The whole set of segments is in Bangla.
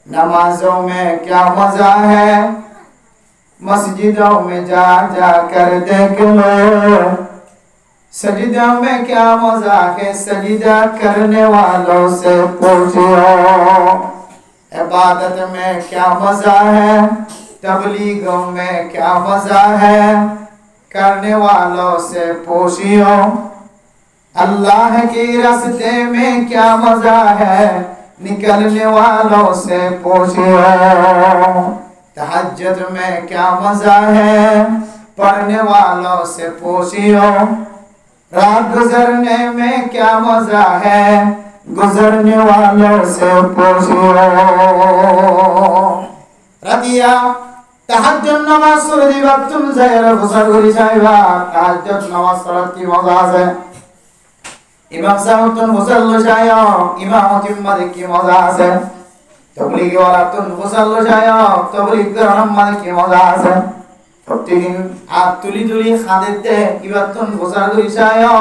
नमाजों में क्या मजा है, मस्जिदों में जा जा कर देख लो। सजदा में क्या मजा है, सजदा करने वालों से पूछो। इबादत में क्या मजा है, तबलीगों में क्या मजा है, करने वालों से पूछियो। अल्लाह के रास्ते में क्या मजा है, निकलने वालों से पूछियो। तहज्जुद में क्या मजा है, पढ़ने वालों से पूछियो। रात गुजरने में क्या मजा है, गुजरने वालों से पूछियो। रतिया তাহাজ্জুদ নামাজ পড়ে দিবা, তুমি যাইরা গোসল করি যাইবা। তাহাজ্জুদ নামাজ পড়ার কি মজা আছে। ইমাম সাহেব তুমি গোসল লইছায়ো, ইমামতির মধ্যে কি মজা আছে। তবলিগ ওয়ালা তুমি গোসল লইছায়ো, তবলিগ করার মধ্যে কি মজা আছে। প্রতিদিন হাত তুলি তুলি খাদিতে এবার তুমি গোসল করিছায়ো,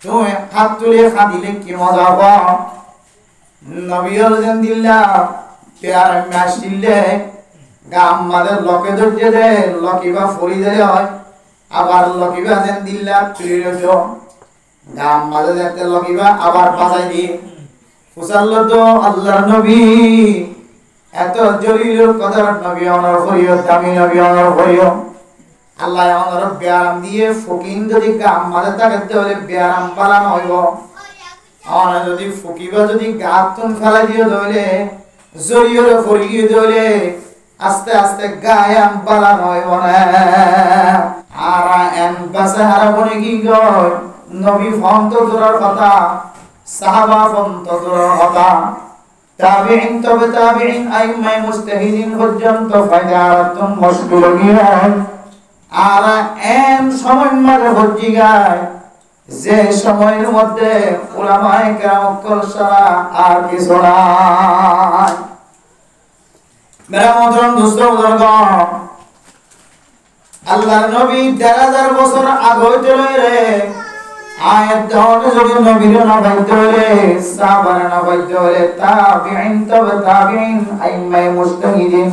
তুমি হাত তুলি খাদিলে কি মজা হবে। নবীর যেন দিল্লা পেয়ার ম্যাচ দিলে গাম মাদের লকে ধরছে দে, লকিবা ফরি দিলে হয়। আবার লকিবা যেন দিল্লা তুলি রইছ, গাম মাঝে যেতে লকিবা আবার বাজাই দি। ফুসাল্ল তো আল্লাহর নবী, এত জলিল কদর নবী অনর করিও, দামি নবী অনর করিও। আল্লাহ অনর ব্যায়াম দিয়ে ফকিন যদি গাম মাঝে থাকতে হলে ব্যায়াম পালানো হইব। অনা যদি ফকিবা যদি গাত তুন ফেলাই দিও ধরলে, জরিয়রে ফরিয়ে ধরলে আস্তে আস্তে গায়াম পালানো হইব না। আর এন বাসে হারা বনে কি গয়, নবী ফন্ত দূরের কথা, সাহাবা ফন্ত দূরের কথা, তাবিঈন তবে তাবিঈন আইম্মায়ে মুজতাহিদিন পর্যন্ত ফায়দাতুন মুশকিল গিয়া। আর এন সময় মাঝে হজ্জি গায়, যে সময়ের মধ্যে উলামায়ে কেরাম কল সারা আর কিছু নাই। মেরা মোহতরম দোস্ত বুজুর্গণ, আল্লাহর নবী ১৩,০০০ বছর আগে চলে রে আয়াত দেওয়ানে যদি নবীর না বাইতে হলে, সাহাবার না বাইতে হলে, তাবিঈন তবে তাবিঈন আইম্মায়ে মুজতাহিদিন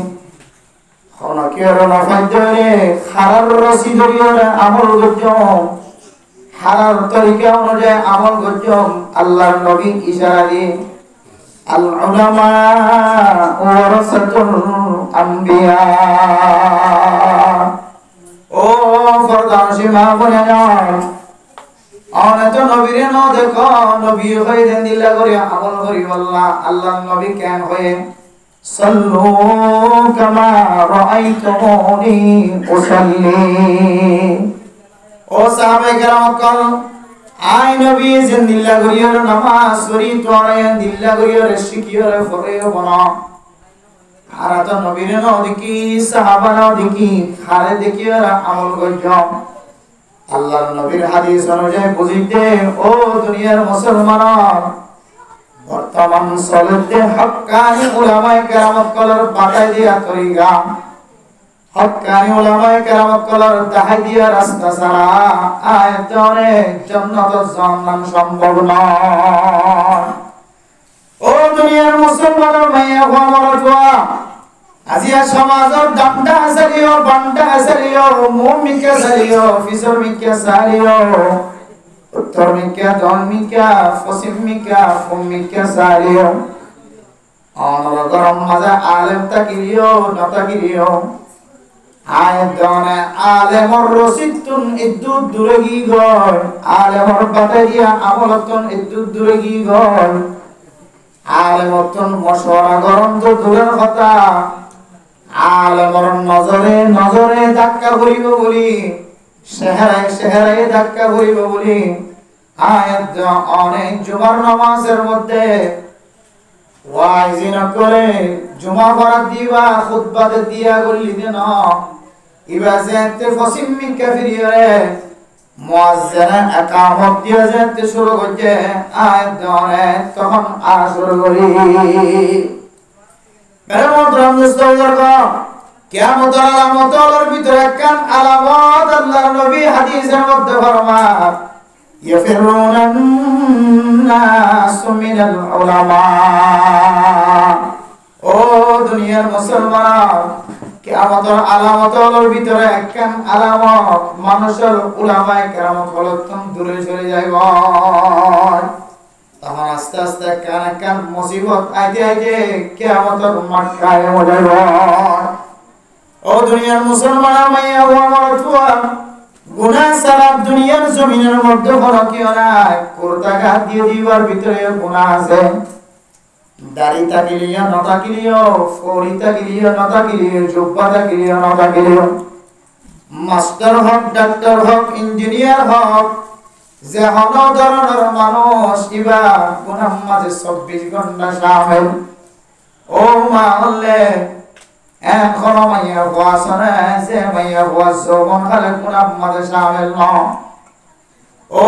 খনকিয়র না বাইতে হলে, খারার রশি ধরিয়ে আমল করছম, হারার তরিকা অনুযায়ী আমল করছম। আল্লাহর নবী ইশারা দিয়ে আল উলামা ওয়ারাসাতুল আম্বিয়া, ও ফরদানশী মা বোনেরা, অনেক নবীরে ন দেখো, নবী হয়ে দেন দিল্লা করে আমল করি। আল্লাহর নবী কেন হয়ে সাল্লু কামা রাআইতুমুনি উসাল্লি। ও সাহাবায়ে কেরাম কল আই নবী যেন দিল্লা করিও নামাজ পড়ি, তোরাই দিল্লা করিও শিখিও ফরেও বনা। আর তো নবীরে ন দেখি, সাহাবা ন দেখি, খারে দেখিও আমল করছো। আল্লাহর নবীর হাদিস অনুযায়ী বুঝিতে ও দুনিয়ার মুসলমান, বর্তমান চলতে হক্কানি উলামায়ে কেরামত কলর বাতাই দিয়া তরিকা, হক্কানি উলামায়ে কেরামত কলর দাহাই দিয়া রাস্তা ছাড়া আয়াতনে জান্নাত জান্নাত সম্ভব নয়। ও দুনিয়ার মুসলমান ভাইয়া বাবারা, আজিয়া সমাজৰ ডান্ডা হাসালিও, বান্ডা হাসালিও, মুম মিকে সালিও, ফিসর মিকে সালিও, উত্তর মিকে, দন মিকে, পশ্চিম মিকে, ফুম মিকে সালিও। অনর গরম মাজা আলেম তাকিলিও, নতাকিলিও। আয়াত দনে আলেমর রসিদতুন ইদ্দুত দূরে গি গয়, আলেমর বাতাইয়া আমলতুন ইদ্দুত দূরে গি গয়। আলেমতুন মশওয়ারা গরম তো দূরের কথা, আলেমর নজরে নজরে ধাক্কা করিব বলি, চেহারায় চেহারায় ধাক্কা করিব বলি। আয়াত অনেক জুমার নামাজের মধ্যে ওয়াইজি না করে জুমা পড়া দিবা, খুতবাতে দিয়া গলি দেন ইবা যেতে পশ্চিম মিকা ফিরিয়ে মুয়াজ্জিনা ইকামত দিয়া যেতে শুরু করছে। আয়াত অনেক তখন আর শুরু করি। মেরে মোহতরম দোস্ত বুজুর্গ, কিয়ামতের আলামতের ভিতরে একখান আলামত আল্লাহর নবী হাদিসের মধ্যে ফরমান, ইয়াফিরুনান নাস মিনাল উলামা। ও দুনিয়ার মুসলমান কিয়ামতের আলামতের ভিতরে একখান আলামত মানুষের উলামায়ে কেরাম হলতম দূরে সরে যাইব তখন আস্তে আস্তে একখান মুসিবত আইতে আইতে কিয়ামতের মাঠ কায়েম হয়ে যাইব ও দুনিয়ার মুসলমান মাইয়া ও আমার তুয়া গুনাহ সারা দুনিয়ার জমিনের মধ্যে কোনো কি নাই কোরতাঘাত দিয়ে দিবার ভিতরে গুনাহ আছে দাড়ি তাকিলিয়া না তাকিলিয়া ফড়ি তাকিলিয়া না তাকিলিয়া জুব্বা তাকিলিয়া না তাকিলিয়া মাস্টার হক ডাক্তার হক ইঞ্জিনিয়ার হক যে হন ধরনের মানুষ ইবা গুনাহ মাঝে 24 ঘন্টা শামিল ও মাল্লে এখন মাইয়া ওয়াসনে যে মাইয়া ওয়াসবন খালে গুনাহ মাঝে শামিল ন ও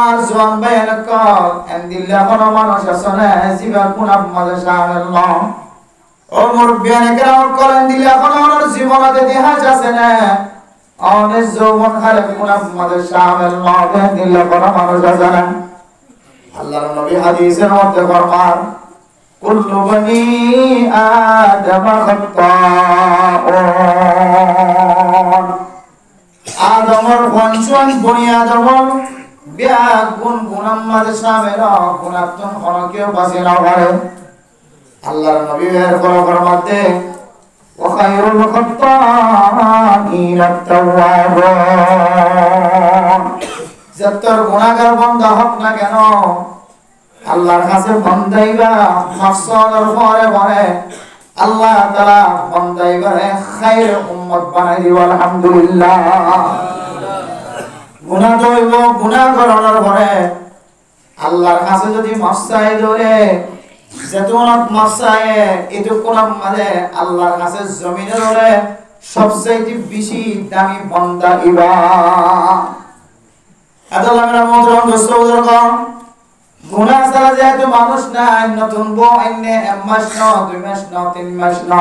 আর জওয়ান বাইন কল এন্দিল্লা কোন মানুষ আসনে জীবন গুনাহ মাঝে শামিল ন ও মুরব্বিয়ান কেরাম কল এন্দিল্লা কোন মানুষ জীবনতে দেহাজ আছে না অনেক যৌবন খালে গুনাহ মাঝে শামিল ন এন্দিল্লা কোন মানুষ আছে না আল্লাহর নবী হাদিসের মধ্যে ফরমান কুল্লু বনি আদম খাত্তাউন আদমর বংশন বনি আদমর বিয়া গুণ গুনাহ মাঝে শামিল গুনাহতন হরকেও বাঁচে না পারে আল্লাহর নবী এর ফরমাতে ওয়া খায়রুল খাত্তাইন আত-তাওয়াবুন যতর গুনাহগার বান্দা হোক না কেন আল্লাহর কাছে বান্দাইবা মাকসাদের পরে পরে আল্লাহ তাআলা বান্দাইবারে খায়র উম্মত বানাই দিব আলহামদুলিল্লাহ গুনাহ দইব গুনাহ করার পরে আল্লাহর কাছে যদি মাফসাই ধরে যেতুনাত মাফসাই এটু কোনাম মানে আল্লাহর কাছে জমিনে ধরে সবচেয়ে বেশি দামি বান্দা ইবা আল্লাহ মেরা মোহতরম দোস্তগণ গুনাহ ছাড়া যেহেতু মানুষ নাই নতুন বউ আইনে 1 মাস ন 2 মাস ন 3 মাস ন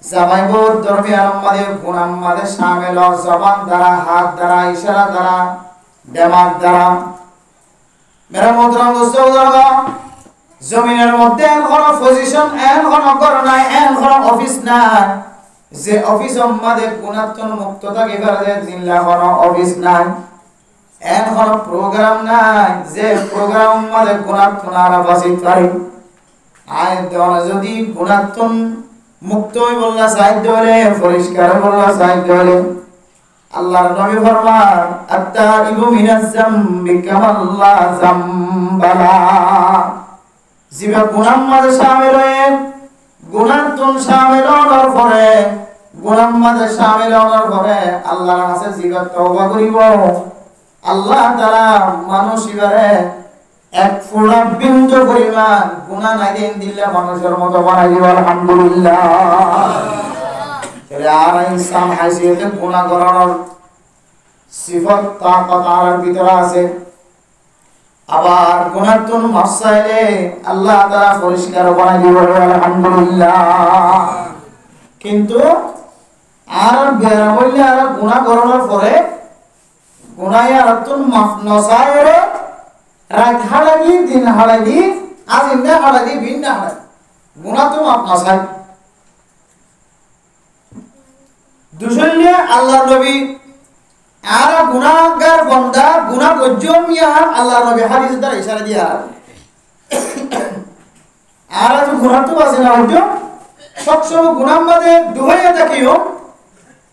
জামাই বউর দরমিয়ান মাঝে গুনাহ মাঝে শামিল জবান দ্বারা হাত দ্বারা ইশারা দ্বারা দিমাগ দ্বারা মেরা মোহতরম দোস্তগণ জমিনের মধ্যে কোন পজিশন কোন ঘর নাই কোন অফিস নাই যে অফিস মাঝে গুনাহতন মুক্ত থাকে পারে দিল্লা কোন অফিস নাই কোন প্রোগ্রাম নাই যে প্রোগ্রাম মাঝে গুনাহতন আর বাঁচিত পারে আয় দেওয়া যদি গুনাহতন মুক্ত হই বললা সাহায্য হলে পরিষ্কার বললা সাহায্য হলে আল্লাহর নবী ফরমান আত-তাইবু মিনাজ যামবি কামাল্লা যামবালা জিবা গুনাহ মাঝে শামিল হয়ে গুনাহতন শামিল হওয়ার পরে গুনাহ মাঝে শামিল হওয়ার পরে আল্লাহর কাছে জিবা তওবা করিব আল্লাহ তাআলা মানুষ ইবারে এক ফোঁটা বিন্দু পরিমাণ গুনাহ নাই দেন দিলে মানুষের মতো বানাই দিব আলহামদুলিল্লাহ তাহলে আর ইনসান হাসিয়তে গুনাহ করার সিফাত তাকত আর ভিতরে আছে আবার গুনাহতন মাসাইলে আল্লাহ তাআলা পরিষ্কার বানাই দিব আলহামদুলিল্লাহ কিন্তু আর বেরা বললে আর গুনাহ করার পরে গুনাহ আর তুন মাফ নসায়রে রাত হালাগি দিন হালাগি আজ ইন্না হালাগি ভিন্ন হালাগি গুনাহ তো মাফ নসায় দুশল্লে আল্লাহর নবী আর গুনাহগার বান্দা গুনাহ গজ্জমিয়া আল্লাহর নবী হাদিস দ্বারা ইশারা দিয়া আর গুনাহ তো আছে না হয়তো সব গুনাহ মাঝে ডুবাইয়া থাকিও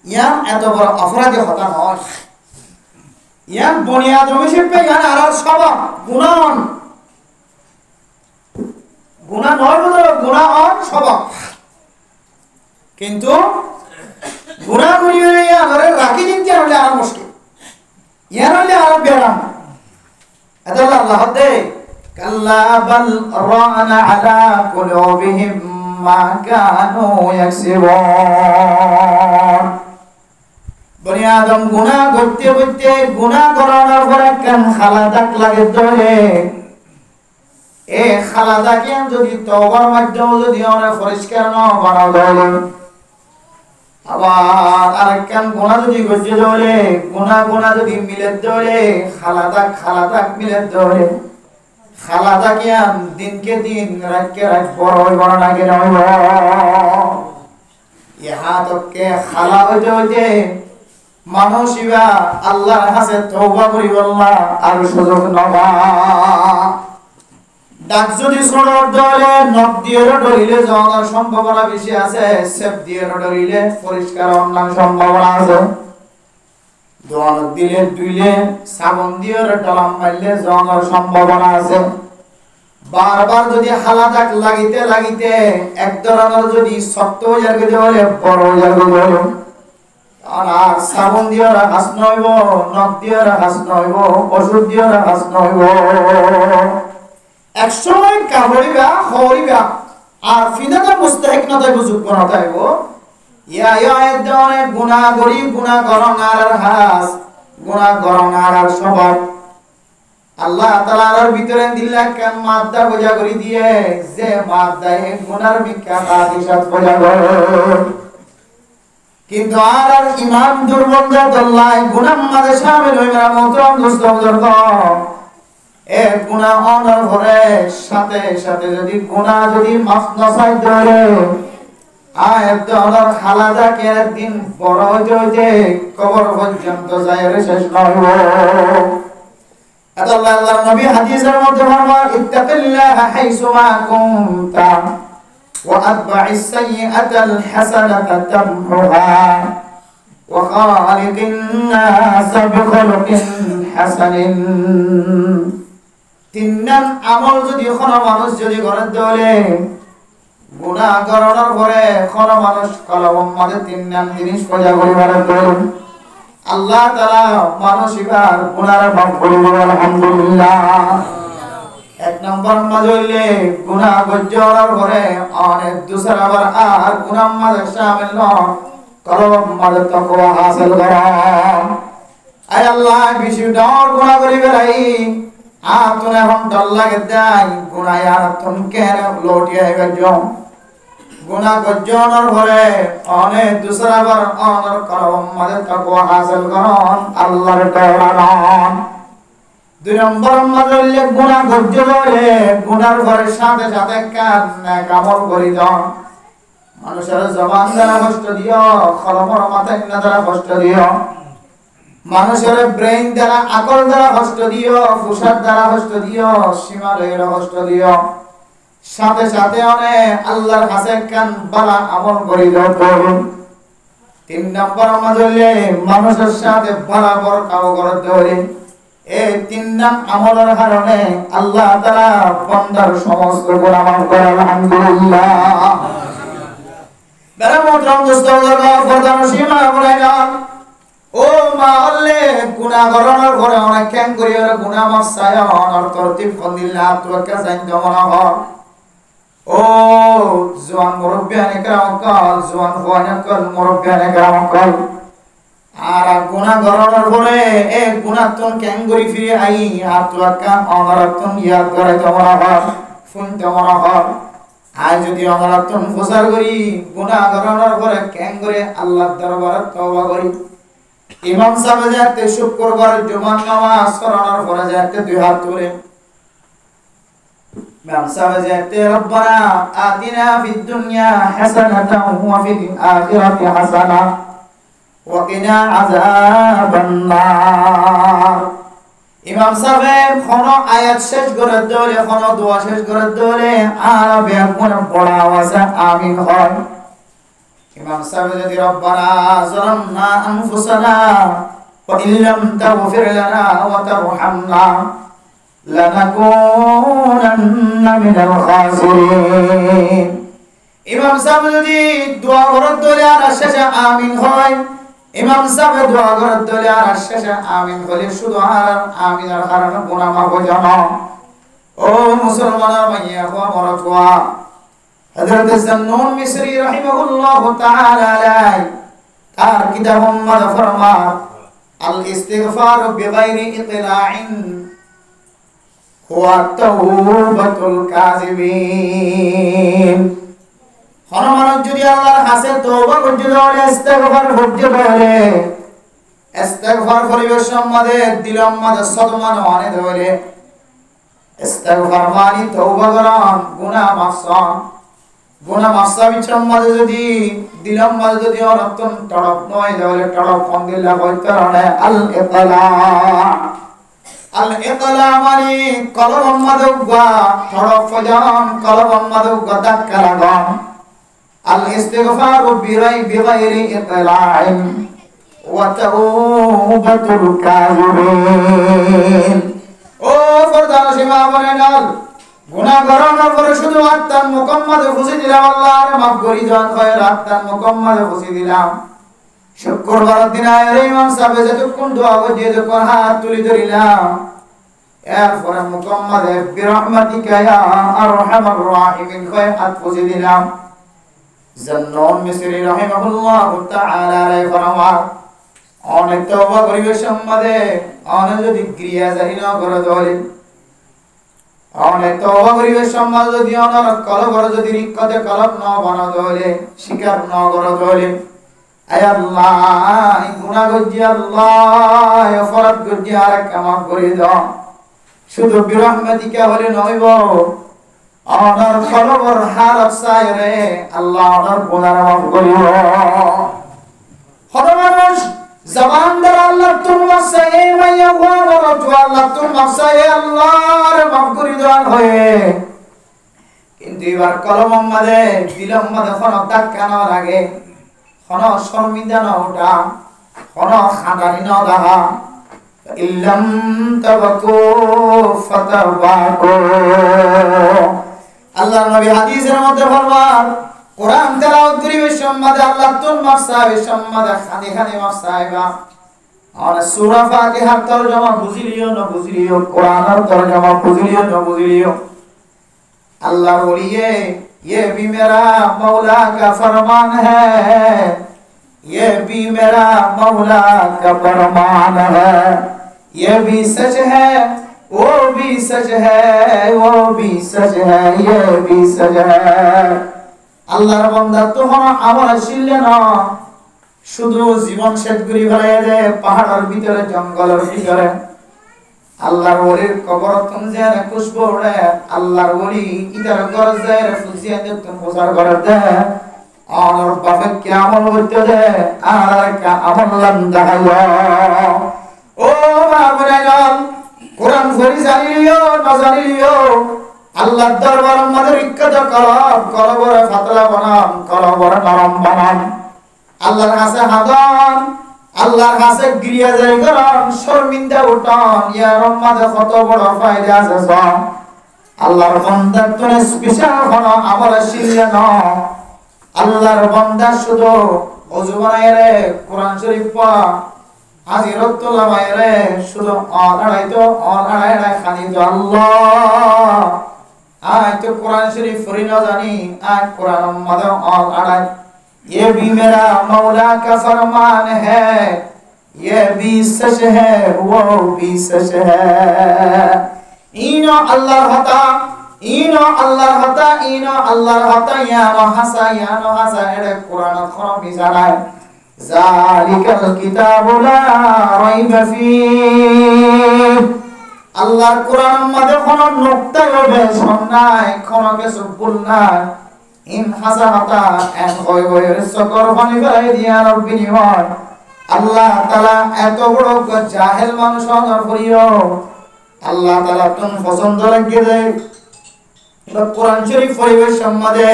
ইয়ান এত বড় অপরাধী হতা নয় ইয়ান বুনিয়াদ হিসেবে ইয়ান আর স্বভাব গুনাহ নয় বলে গুনাহ স্বভাব কিন্তু গুনাহ করিয়ে আমারে রাখি দিতে হলে আর মুশকিল ইয়ান হলে আর বেরাম আল্লাহ আল্লাহ দে কাল্লা বাল রানা আলা কুলুবিহিম মা কানু ইয়াকসিবুন বনি আদম গুনাহ করতে করতে গুনাহ করার পরে কেন খালাদাক লাগে ধরে এই খালাদাকে যদি তওবার মাধ্যমে যদি আমরা পরিষ্কার না বানাও ধরে আবার আরেকখান গুনাহ যদি করতে ধরে গুনাহ যদি মিলে ধরে খালাদাক মিলে ধরে খালা থাকিয়া দিনকে দিন রাতকে রাত বড় হইব না কেন হইব ইহা তোকে খালা হইতে হইতে মানুষিবা আল্লাহর কাছে তওবা করিব আল্লাহ আর সুযোগ নবা ডাক যদি ছোড়র দলে নখ দিয়ে ডরিলে যাওয়ার সম্ভাবনা বেশি আছে সেফ দিয়ে ডরিলে পরিষ্কার হওয়ার সম্ভাবনা আছে দোয়ান দিলে দুইলে সাবন দিয়ে ডলাম মারলে যাওয়ার সম্ভাবনা আছে বারবার যদি হালা ডাক লাগিতে লাগিতে এক ধরনের যদি শক্ত হয়ে যাবে হলে বড় হয়ে যাবে আর সাবন দিয়ে হাস নইব নখ দিয়ে হাস নইব ওষুধ দিয়ে হাস নইব এক সময় কাবড়িবা হরিবা আর ফিনাটা মুস্তাহিক না তাই বুঝুক না তাইব ইয়া ইয়া এদনে গুনাহ করি গুনাহ করং আর হাস গুনাহ করং আর স্বভাব আল্লাহ তাআলার ভিতরে দিল্লা কান মাদা বোঝা করে দিয়ে যে মাদায়ে গুনার মিকা হাদিসাত বোঝা করে কিন্তু আর ইমান দুর্বল আল্লাহ গুনাহ মাঝে শামিল হইবা মোহতরম দোস্ত বুজুর্গ এ গুনাহ অনর করে সাথে সাথে যদি গুনাহ যদি মাফ না চাই ধরে আয়াত অনর খালাদা কে একদিন বড় হইতে কবর পর্যন্ত যায় রে শেষ নয় আল্লাহর নবী হাদিসের মধ্যে ফরমান ইত্তাকিল্লাহা হাইসু মা কুনতা ওয়া আতবা'is সাইয়্যাতাল হাসানাতা তামহুহা ওয়া খালিকিন নাস বিখুলুকিন হাসানিন তিনজন আমল যদি কোনো মানুষ যদি করে দলে গুনাহ করার পরে কোনো মানুষ কলম মধ্যে তিনজন জিনিস পূজা করিবার দলে আল্লাহ তাআলা মানুষিবার গুনাহর মাফ করিবেন আলহামদুলিল্লাহ এক নম্বর মজলে গুনাহ গজ্জরার পরে অনেক দুসরা আবার আর গুনাহ মধ্যে শামিল নয় কলম মধ্যে তাকওয়া হাসিল করা আয় আল্লাহ বেশি ডর গুনাহ করিবে রাই আতুনে হম ডর লাগে দাই গুনাহ আর তুম কেন লটিয়ে গজো গুনাহ গজ্জরার পরে অনেক দুসরা আবার অনর কলম মধ্যে তাকওয়া হাসিল করন আল্লাহর ডরান দুই নম্বর মজলে গুনাহ গজ্জরে গুনার পরে সাথে সাথে কান আমল করি দাও মানুষের জবান দ্বারা কষ্ট দিও কলমর মাথায় দ্বারা কষ্ট দিও মানুষের ব্রেইন দ্বারা আকল দ্বারা কষ্ট দিও ফুসাদ দ্বারা কষ্ট দিও সীমালয়ের কষ্ট দিও সাথে সাথে অনেক আল্লাহর কাছে কান বালা আমল করি দাও তিন নম্বর মজলে মানুষের সাথে বরাবর কাও করতে হবে এই তিন নাম আমলের কারণে আল্লাহ তাআলা বান্দার সমস্ত গুনাহ মাফ করে আলহামদুলিল্লাহ বেরামতরম দোস্তগণ প্রধান সীমা বলেন ও মা আল্লাহ গুনাহ করার পরে অনেক কেন করি আর গুনাহ মাফ চাই আর তরতিব ফন্দিল্লাহ তোকে জানতে মনে হয় ও জওয়ান মুরব্বিয়ানে کرام কল জওয়ান ফোয়ানে কল মুরব্বিয়ানে کرام কল আর গুনাহ করার পরে এই গুনাহ তো কেন করি ফিরে আই আর তোকে অমরতন ইয়াদ করে তোমার হয় ফোন তোমার হয় আজ যদি অমরতন প্রচার করি গুনাহ করার পরে কেন করে আল্লাহর দরবারে তওবা করি ইমাম সাহেব যাতে শুক্রবার জুমার নামাজ পড়ানোর পরে যাতে দুই হাত তুলে ইমাম সাহেব যাতে রব্বানা আতিনা ফিদ দুনিয়া হাসানাতাও ওয়া ফিল আখিরাতি হাসানা ওয়া কিনা আযাবান নার ইমাম সাহেব কোন আয়াত শেষ করে দিলে কোন দোয়া শেষ করে দিলে আর বেগুন পড়া আছে আমিন হয় ইমাম সাহেব যদি রব্বানা যালামনা আনফুসানা ওয়া ইল্লাম তাগফির লানা ওয়া তারহামনা লানাকুনান্না মিনাল খাসিরিন ইমাম সাহেব যদি দোয়া করে দিলে আর শেষে আমিন হয় ইমাম সাহেব দোয়া করে দিলে আর শেষে আমিন হলে শুধু আর আমিনের কারণে গুনাহ মাফ হয়ে যাবে ও মুসলমানের ভাইয়া ও মরফুয়া হযরত জান্নুন মিসরি রাহিমাহুল্লাহু তাআলা আলাই তার কিতাবুম মধ্যে ফরমান আল ইস্তিগফার বিগাইরি ইতলাইন হুয়া তাওবাতুল কাযিবিন হরমান যদি আল্লাহর কাছে তওবা করতে হয় ইস্তিগফার করতে হয় ইস্তিগফার পরিবেশ সম্বন্ধে দিলম মধ্যে সদমান অনেক হইলে ইস্তিগফার মানে তওবা করা, গুনাহ মাফ বিচম মাঝে যদি দিলাম মাঝে যদি অনতন তড়প নয় তাহলে তড়প ফন্দিল্লা হইতে রনে আল ইতলা মানে কলব মাঝে উগা তড়প ফজান কলব মাঝে উগা ধাক্কা লাগান। আল ইস্তিগফার বিগাইরি ইতলাইন ওয়া তাওবাতুল কাযিবিন। ও ফরদান সীমা বলেনাল গুনাহ করার পরে শুধু আত্মার মুকম্মলে খুশি দিলাম, আল্লাহর মাফ করি দেন হয় আত্মার মুকম্মলে খুশি দিলাম। শুক্রবার দিন আয়ের ইমাম সাহেব যতক্ষণ দোয়া করে যখন হাত তুলি ধরিলাম, এরপরে মুকম্মলে বিরহমাতিকা ইয়া আরহামার রাহিমিন কয় হাত খুশি দিলাম। জান্নাতুল মিসরি রাহিমাহুল্লাহু তাআলা আলাইহি ফরমান অনেক তওবা করিবে সম্মাদে অনেক যদি ক্রিয়া জারি না করে ধরে অনেক তওবা করিবে সম্মাদ যদি অনর কলবর যদি রিক্কতে কলব না বানা ধরে স্বীকার না করে ধরে আয় আল্লাহ গুনাহ গজি আল্লাহ অপরাধ গজি আর ক্ষমা করে দাও। শুধু বিরহমাতিকা হলে নইব অনর কলবর হারত সায়রে আল্লাহ অনর গুনাহ মাফ করিব। হর মানুষ জবান দ্বারা আল্লাহ তুম মাসায়ে মাইয়া ওয়ারা তো আল্লাহ তুম মাসায়ে আল্লাহর মাফ করে দেওয়া হয়, কিন্তু এবার কলম মাঝে দিলম মাঝে কোন ধাক্কা না লাগে, কোন শর্মিন্দা না ওঠা, কোন খাটানি না দেখা। ইল্লাম তাবাকু ফাতাবাকু আল্লাহর নবী হাদিসের মধ্যে ফরমান কোরআন তেলাওয়াত করিবে সম্মাদে আল্লাহ তুল মাফসাবে সম্মাদে খানি খানি মাফসাইবা। আর সূরা ফাতিহার তরজমা বুঝিলিও না বুঝিলিও, কোরআনের তরজমা বুঝিলিও না বুঝিলিও, अल्लाह बोलिए ये भी मेरा मौला का फरमान है, ये भी मेरा मौला का फरमान है, ये भी सच है वो भी सच है, वो भी सच है ये भी सच है। আল্লাহর বান্দা তখন আমার ছিলে না শুধু জীবন শেষ করে ফেলাই দে পাহাড়ের ভিতরে জঙ্গলের ভিতরে। আল্লাহর ওলির কবর তুমি যে খুশবু ওড়ে, আল্লাহর ওলি ইতার ঘর যায় ফুসিয়া দে তুমি প্রচার করে দে আর বাপে কি আমল করতে দে আর কা আমল লাম দেখাইও। ও বাবরে গাল কোরআন ফরি জানিলিও না জানিলিও আল্লাহর দরবারের মধ্যে ইজ্জত কলব কলবরে ফাতলা বানাম কলবরে নরম বানাম। আল্লাহর কাছে হাদান আল্লাহর কাছে গিরিয়া যাই করন শর্মিন্দা উঠান ইয়ার মধ্যে কত বড় ফায়দা আছে সব। আল্লাহর বান্দা তুমি স্পেশাল কোন আমল শিলিয়া না, আল্লাহর বান্দা শুধু ওযু বানায় রে কোরআন শরীফ পড়া হাজিরতুল্লাহ মায়রে শুধু অনাড়াই খানি তো আল্লাহ আয় তো कुरान शरीफ फरी ना जानी आज कुरान मदर और अड़ाई। ये भी मेरा मौला का फरमान है, ये भी सच है वो भी सच है। इनो अल्लाह हता इनो अल्लाह हता इनो अल्लाह हता या नो हसा एड़े कुरान खरम बिजाराय जालिकल किताबु ला रैब फीह। আল্লাহর কোরআনের মধ্যে কোনো নুকতা হবে নাই, কোনো কিছু ভুল নাই। ইন হাসানাতা এন হয় সকর পানি ফেলাই দিয়ার বিনিময় আল্লাহ তাআলা এত বড় জাহেল মানুষ হওয়ার পরেও আল্লাহ তাআলা তুমি পছন্দ লাগে দে কোরআন শরীফ পরিবেশ সম্মাদে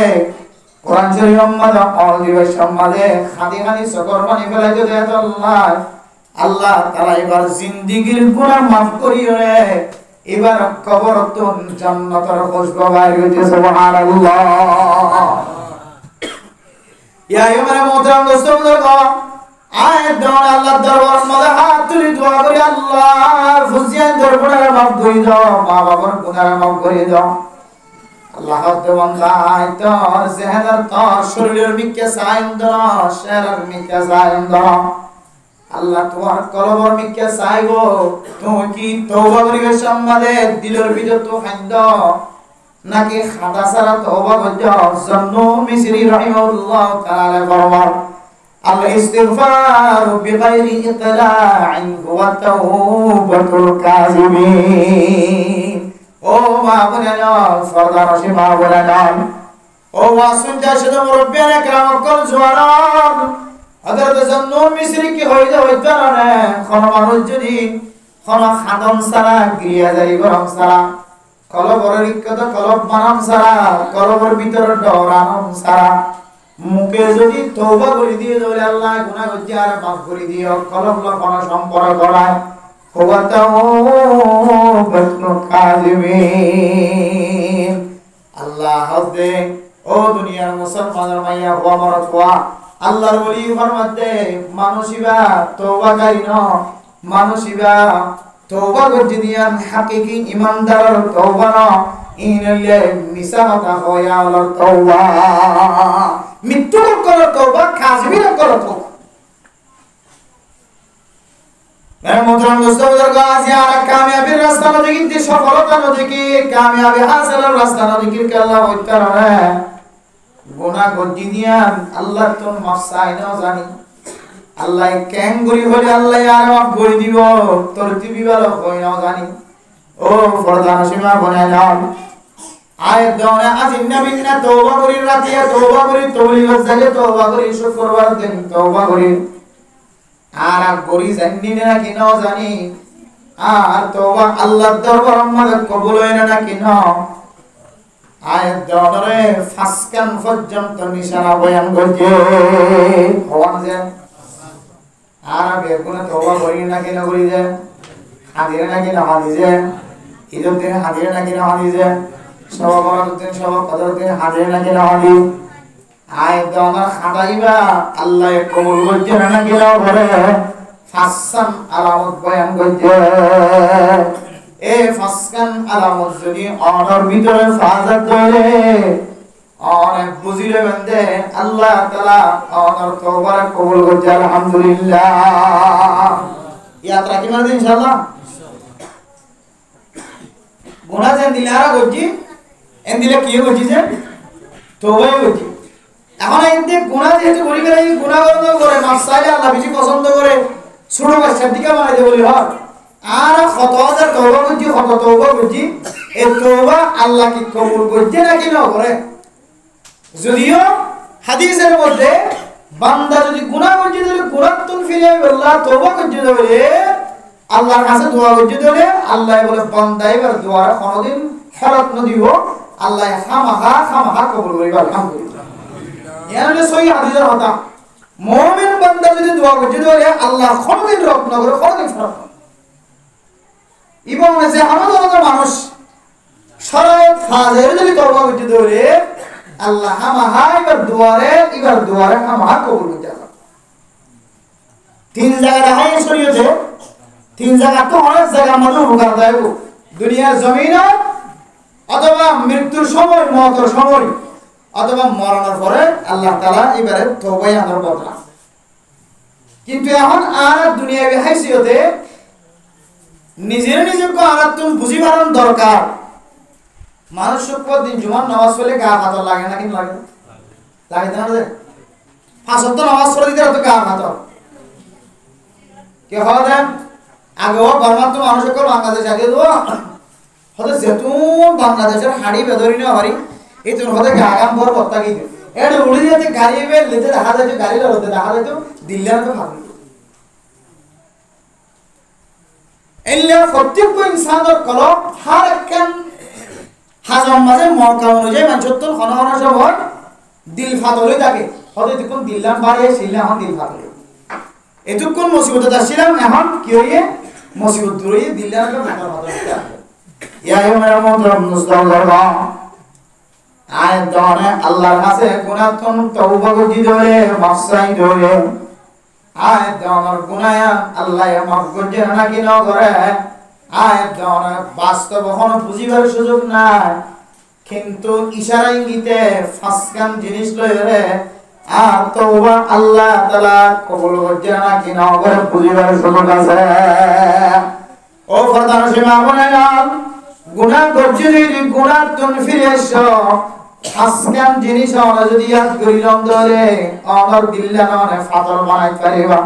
কোরআন শরীফ সম্মাদে অদিবেশ সম্মাদে খাদি খাদি সকর পানি ফেলাই দে আল্লাহ আল্লাহ তাআলা এবার জিন্দেগীর গুনাহ maaf করিও রে, এবার কবর তো জান্নাতের খুশবু বাইর হইতে সুবহানাল্লাহ। ইয়া আইয়ুহাল মুহতারাম দোস্তগণ আয়াত দাও আল্লাহর দরবার মধ্যে হাত তুলি দোয়া করি আল্লাহর ফুজিয়ান দরবারে maaf করে দাও, মা বাবার গুনাহ maaf করে দাও। আল্লাহ বান্দা তোর জেহেনের তোর শরীরের মিকে সাইন দাও, শরীরের মিকে সাইন দাও। আল্লাহ তোমার কলবর মিকে চাইবো তুমি কি তওবা করিবে সম্মাদে দিলের ভিতর তো খাদ্য নাকি খাটা সারা তওবা করতে জন্নু মিসরি রাহিমাহুল্লাহ তাআলা ফরমান আল ইস্তিগফার বিগাইরি ইতলা'in ওয়া তাওবাতুল কাযিবিন। ও মা বোনেরা, ফরদানশী মা বোনেরা, ও ওয়াসুন জাসদ মুরব্বিয়ান একরাম কল জওয়ান, হযরত জান্নুর মিসরি কি হইতে হইতো না, কোন মানুষ যদি কোন খাদম ছাড়া গিরিয়াজারি গরম ছাড়া কলবর রিক্কত কলব বানাম ছাড়া কলবর ভিতরে ডরানো ছাড়া মুখে যদি তওবা করে দিয়ে বলে আল্লাহ গুনাহ করছি আর মাফ করে দিও, কলব কোন সম্পর্ক করায় আল্লাহ হাফে। ও দুনিয়ার মুসলমানের মাইয়া হওয়া মরদ হওয়া আল্লাহর ওলি ফরমাতে মানুষিবা তওবাকারী ন, মানুষিবা তওবা করতে দিয়ান হাকিকি ইমানদার তওবা ন, ইনলে মিছা কথা হয়া আল্লাহর তওবা, মৃত্যু করার তওবা, কাজবির করার তওবা। मेरे मोहतरम दोस्तों बुजुर्गों, आज यार कामयाबी रास्ता न देखी, सफलता न देखी, कामयाबी हासिल रास्ता न देखी के अल्लाह होइतर है गुनाह गद्दी दिया अल्लाह तुम माफ चाই না জানি, আল্লাহ কেন গরি হলে আল্লাহ আর মাফ করে দিব, তোর দিবি ভালো হই না জানি। ও ফরদান সীমা বনে নাও আয়াত দাওনে আজ নবীনা তওবা করি, রাতিয়া তওবা করি, তওলিগ জাগে তওবা করি, শুক্রবার দিন তওবা করি, আর গরি জানি না কি না জানি, আর তওবা আল্লাহর দরবার মধ্যে কবুল হয় না কি না। আয়াত দাওনে ফাসকান পর্যন্ত নিশানা বয়ান করছে হওয়ান যে আর বেগুনে তওবা করি না কি না করি যে, হাদিরে না কি না হাদি যে, ঈদের দিন হাদিরে না কি না হাদি যে, সব বরাতের দিন সব কদরের দিন হাদিরে না কি না হাদি। আয়াত দাওনা খাদাইবা আল্লাহ কবুল করছে না কি না বলে ফাসকান আলামত বয়ান করছে। এ ফাসকান আলামত যদি অনর ভিতরে ফাজাত ধরে অনেক বুঝিলে বন্দে আল্লাহ তাআলা অনর তওবা কবুল করছে আলহামদুলিল্লাহ। ইয়াত্রা কি মানে ইনশাআল্লাহ গুনাহ যেন দিলে আর করছি এন দিলে কি করছি যে তওবাই করছি। এখন এতে গুনাহ যেহেতু করি গেলে এই গুনাহ করে মাফ চাইলে আল্লাহ বেশি পছন্দ করে, ছোট বাচ্চার দিকে বানাইতে বলি হয় আর কত হাজার তওবা করছি, কত তওবা করছি, এই তওবা আল্লাহ কি কবুল করছে নাকি না করে। যদিও হাদিসের মধ্যে বান্দা যদি গুনাহ করছে তাহলে গুনাহ তুল ফিরে আল্লাহ তওবা করছে তাহলে আল্লাহর কাছে দোয়া করছে তাহলে আল্লাহ বলে বান্দা এবার দোয়া কোনদিন ফেরত না দিব, আল্লাহ খামাখা কবুল করবে আলহামদুলিল্লাহ। এর সহি হাদিসের কথা মুমিন বান্দা যদি দোয়া করছে তাহলে আল্লাহ কোনদিন রদ না করে, কোনদিন ফেরত না। এবং যে আমাদের মানুষ শরত ফাজের যদি তওবা করতে ধরে আল্লাহ হামাহা এবার দুয়ারে হামাহা কবুল করতে হবে। তিন জায়গা দেখা শরীয়তে, তিন জায়গা তো অনেক জায়গার মধ্যে উপকার দেয়, দুনিয়ার জমিনে অথবা মৃত্যুর সময়, মওতের সময় অথবা মরণের পরে আল্লাহ তাআলা এবারে তওবাই আনার বদলা। কিন্তু এখন আর দুনিয়াবি হাইসিয়তে নিজের নিজেকে আরাতুন বুঝি পারন দরকার। মানুষ দিন জুমার নামাজ পড়লে গা হাতর লাগে না, কিন্তু লাগে লাগে না রে, পাঁচ ওয়াক্ত নামাজ পড়ে দিতে তো গা হাতর কে হওয়া দেন আগে বর্মার তো মানুষ বাংলাদেশ আগে তো হতে যেহেতু বাংলাদেশের হাড়ি বেদরি না হারি এই তোর হতে গা গাম বড় বত্তা গিয়ে এটা উড়ে যেতে গাড়ি বের লেতে দেখা যায়, গাড়ি লড়তে দেখা যায় তো দিল্লি তো ভাবি এলে প্রত্যেক ইনসানের কলব হার একখান হাজম মাঝে মৌকা অনুযায়ী মানুষের তো ঘন ঘন সময় দিল ফাতলে থাকে, হয়তো এতক্ষণ দিল্লাম বাড়ে শিল্লা এখন দিল ফাতলে, এতক্ষণ মুসিবত আসছিলাম এখন কি হইয়ে মুসিবত দূর হয়ে দিল্লাম আয়াত দাওনে আল্লাহর কাছে গুনাহ তওবা করতে ধরে মাফ চাই ধরে আয়াত দাওনের গুনাহ আল্লাহ মাফ করতে না কি না করে। আয়াত দাওনে বাস্তব কোনো বুঝিবার সুযোগ নাই, কিন্তু ইশারা ইঙ্গিতে ফাসকান জিনিস লইরে আর তওবা আল্লাহ তাআলা কবুল করতে না কি না করে বুঝিবার সুযোগ আছে। ও ফরদান সীমা বনে নাও গুনাহ করছি যদি গুনাহ তুন ফিরে এসো, ফাসকান জিনিস আমরা যদি ইয়াদ করিলাম ধরে আমার দিল্লা নামে ফাতর বানাই পারিবা।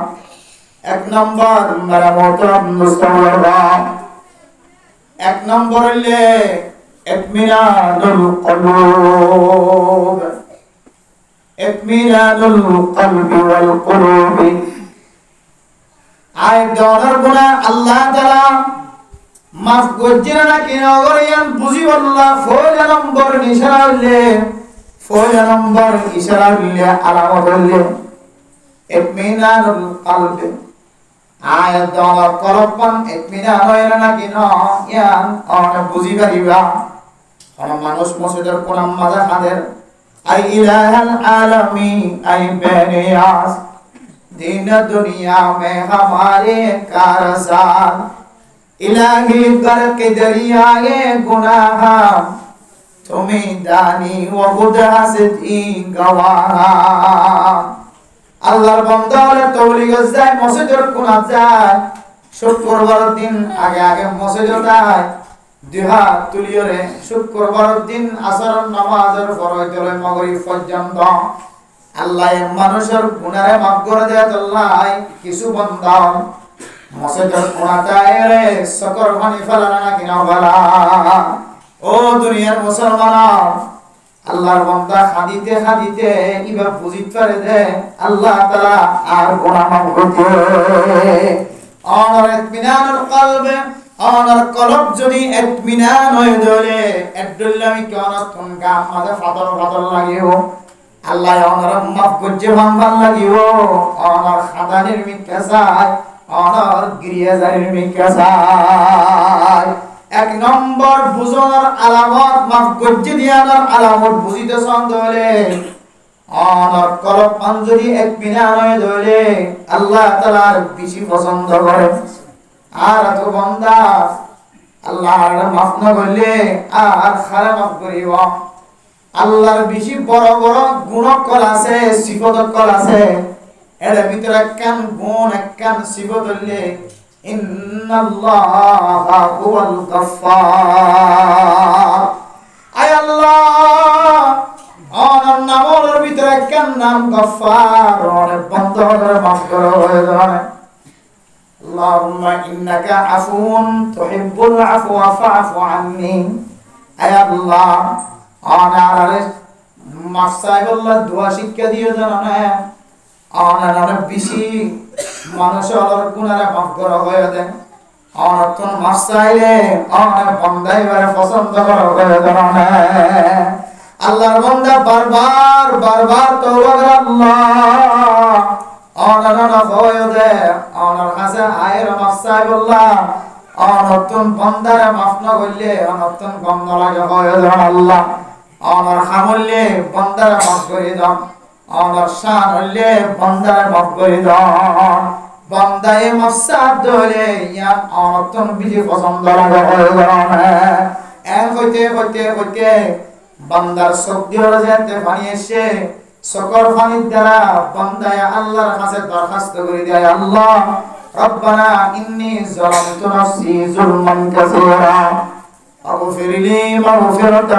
এক নম্বর মেরা মোহতরম মুস্তাফা এক নম্বর হইলে ইতমিনানুল কলব, ইতমিনানুল কলবি ওয়াল কুলুবি। আয় দরার গুনাহ আল্লাহ তাআলা মাফ করছেন না কেন করিয়ান বুঝি আল্লাহ ফয়ল নম্বর ইশারা হইলে, ফয়ল নম্বর ইশারা হইলে আলামত হইলে ইতমিনানুল কলবি। আয় দরার কলবন ইতমিনান হয় না কেন ইয়ান অন বুঝি পারিবা। কোন মানুষ মসজিদের কোন মাঝে হাদের আই ইলাহাল আলামি আই বেনিয়াস दीन दुनिया में हमारे कारसाज इलाही कर के दरियाए गुनाह तुम्हें दानी व खुद हसती गवाह। আল্লাহর বান্দা হলে তওলিগ যায় মসজিদের কোণা যায়, শুক্রবার দিন আগে আগে মসজিদে যায়, দুই হাত তুলিয়রে শুক্রবার দিন আসর নামাজের পরে চলে মাগরিব পর্যন্ত আল্লাহ মানুষের গুনাহে মাফ করে দেয়। আল্লাহ কিছু বান্দা মসজিদের কোণা যায় রে সকর পানি ফেলানা না কিনা বলা। ও দুনিয়ার মুসলমান, আল্লাহর বান্দা হাদিতে হাদিতে ইবা বুঝিতে পারে দে আল্লাহ তাআলা আর গুনাহ মাফ করতে। আর ইতমিনানুল কলবে, আর কলব যদি ইতমিনান হয়ে ধরে এদুল্লামি কেন তুনকা মাঝে ফাদর ফাদর লাগিও আল্লাহ ওনার মাফ করছে ভাঙবার লাগিও। ওনার খাদানের মিকাসায়, ওনার গিরিয়াজারের মিকাসায়। এক নম্বর বুঝানোর আলামত মাফ করছে দিয়ানোর আলামত বুঝিতে সন্দ হলে ওনার কলব পাঞ্জরি এক বিনা নয় ধরে আল্লাহ তাআলার বেশি পছন্দ করে। আর তো বান্দা আল্লাহর মাফ না করলে আর খারা মাফ করিব। আল্লাহর বেশি বড় বড় গুণকল আছে, সিফতকল আছে, এর ভিতরে একখান গুণ একখান সিফত হইলে ইন্নাল্লাহা হুয়াল গাফফার। আয় আল্লাহ ওনার নামের ভিতরে একখান নাম গফফার, অনেক বান্দাদের মাফ করে হয়ে যায়। আল্লাহুম্মা ইন্নাকা আফুউন তুহিব্বুল আফওয়া ফাআফু আন্নী। আয় আল্লাহ আনারে মাফসাইবুল্লাহ দোয়া শিক্ষা দিয়ে জানা আনারে বেশি মানুষের গুনাহে মাফ করা হয়ে দেয়। অনতন মাফসাইলে অনার বান্দাইবারে পছন্দ করা হয়ে জানা। আল্লাহর বান্দা বারবার বারবার তওবা করে আল্লাহ অনারা হয়ে দেয়। অনার কাছে আয়ের মাফসাইবুল্লাহ অনতন বান্দারে মাফ না করলে অনতন গন্ধ লাগে হয়ে জানা। আল্লাহ আমার হামলে বান্দারে মাফ করে দাও, আমার শান হলে বান্দারে মাফ করে দাও। বান্দায়ে মাফসাদ ধরে ইয়া অনতন বিজি পছন্দ লাগে হয়ে যায়। এক হইতে হইতে হইতে বান্দার শক্তির যেতে পানি এসে সকর পানির দ্বারা বান্দায়ে আল্লাহর কাছে দরখাস্ত করে দেয়, আল্লাহ রব্বানা ইন্নী যালামতু নাফসি যুলমান কাসীরা اغفر لي مغفرة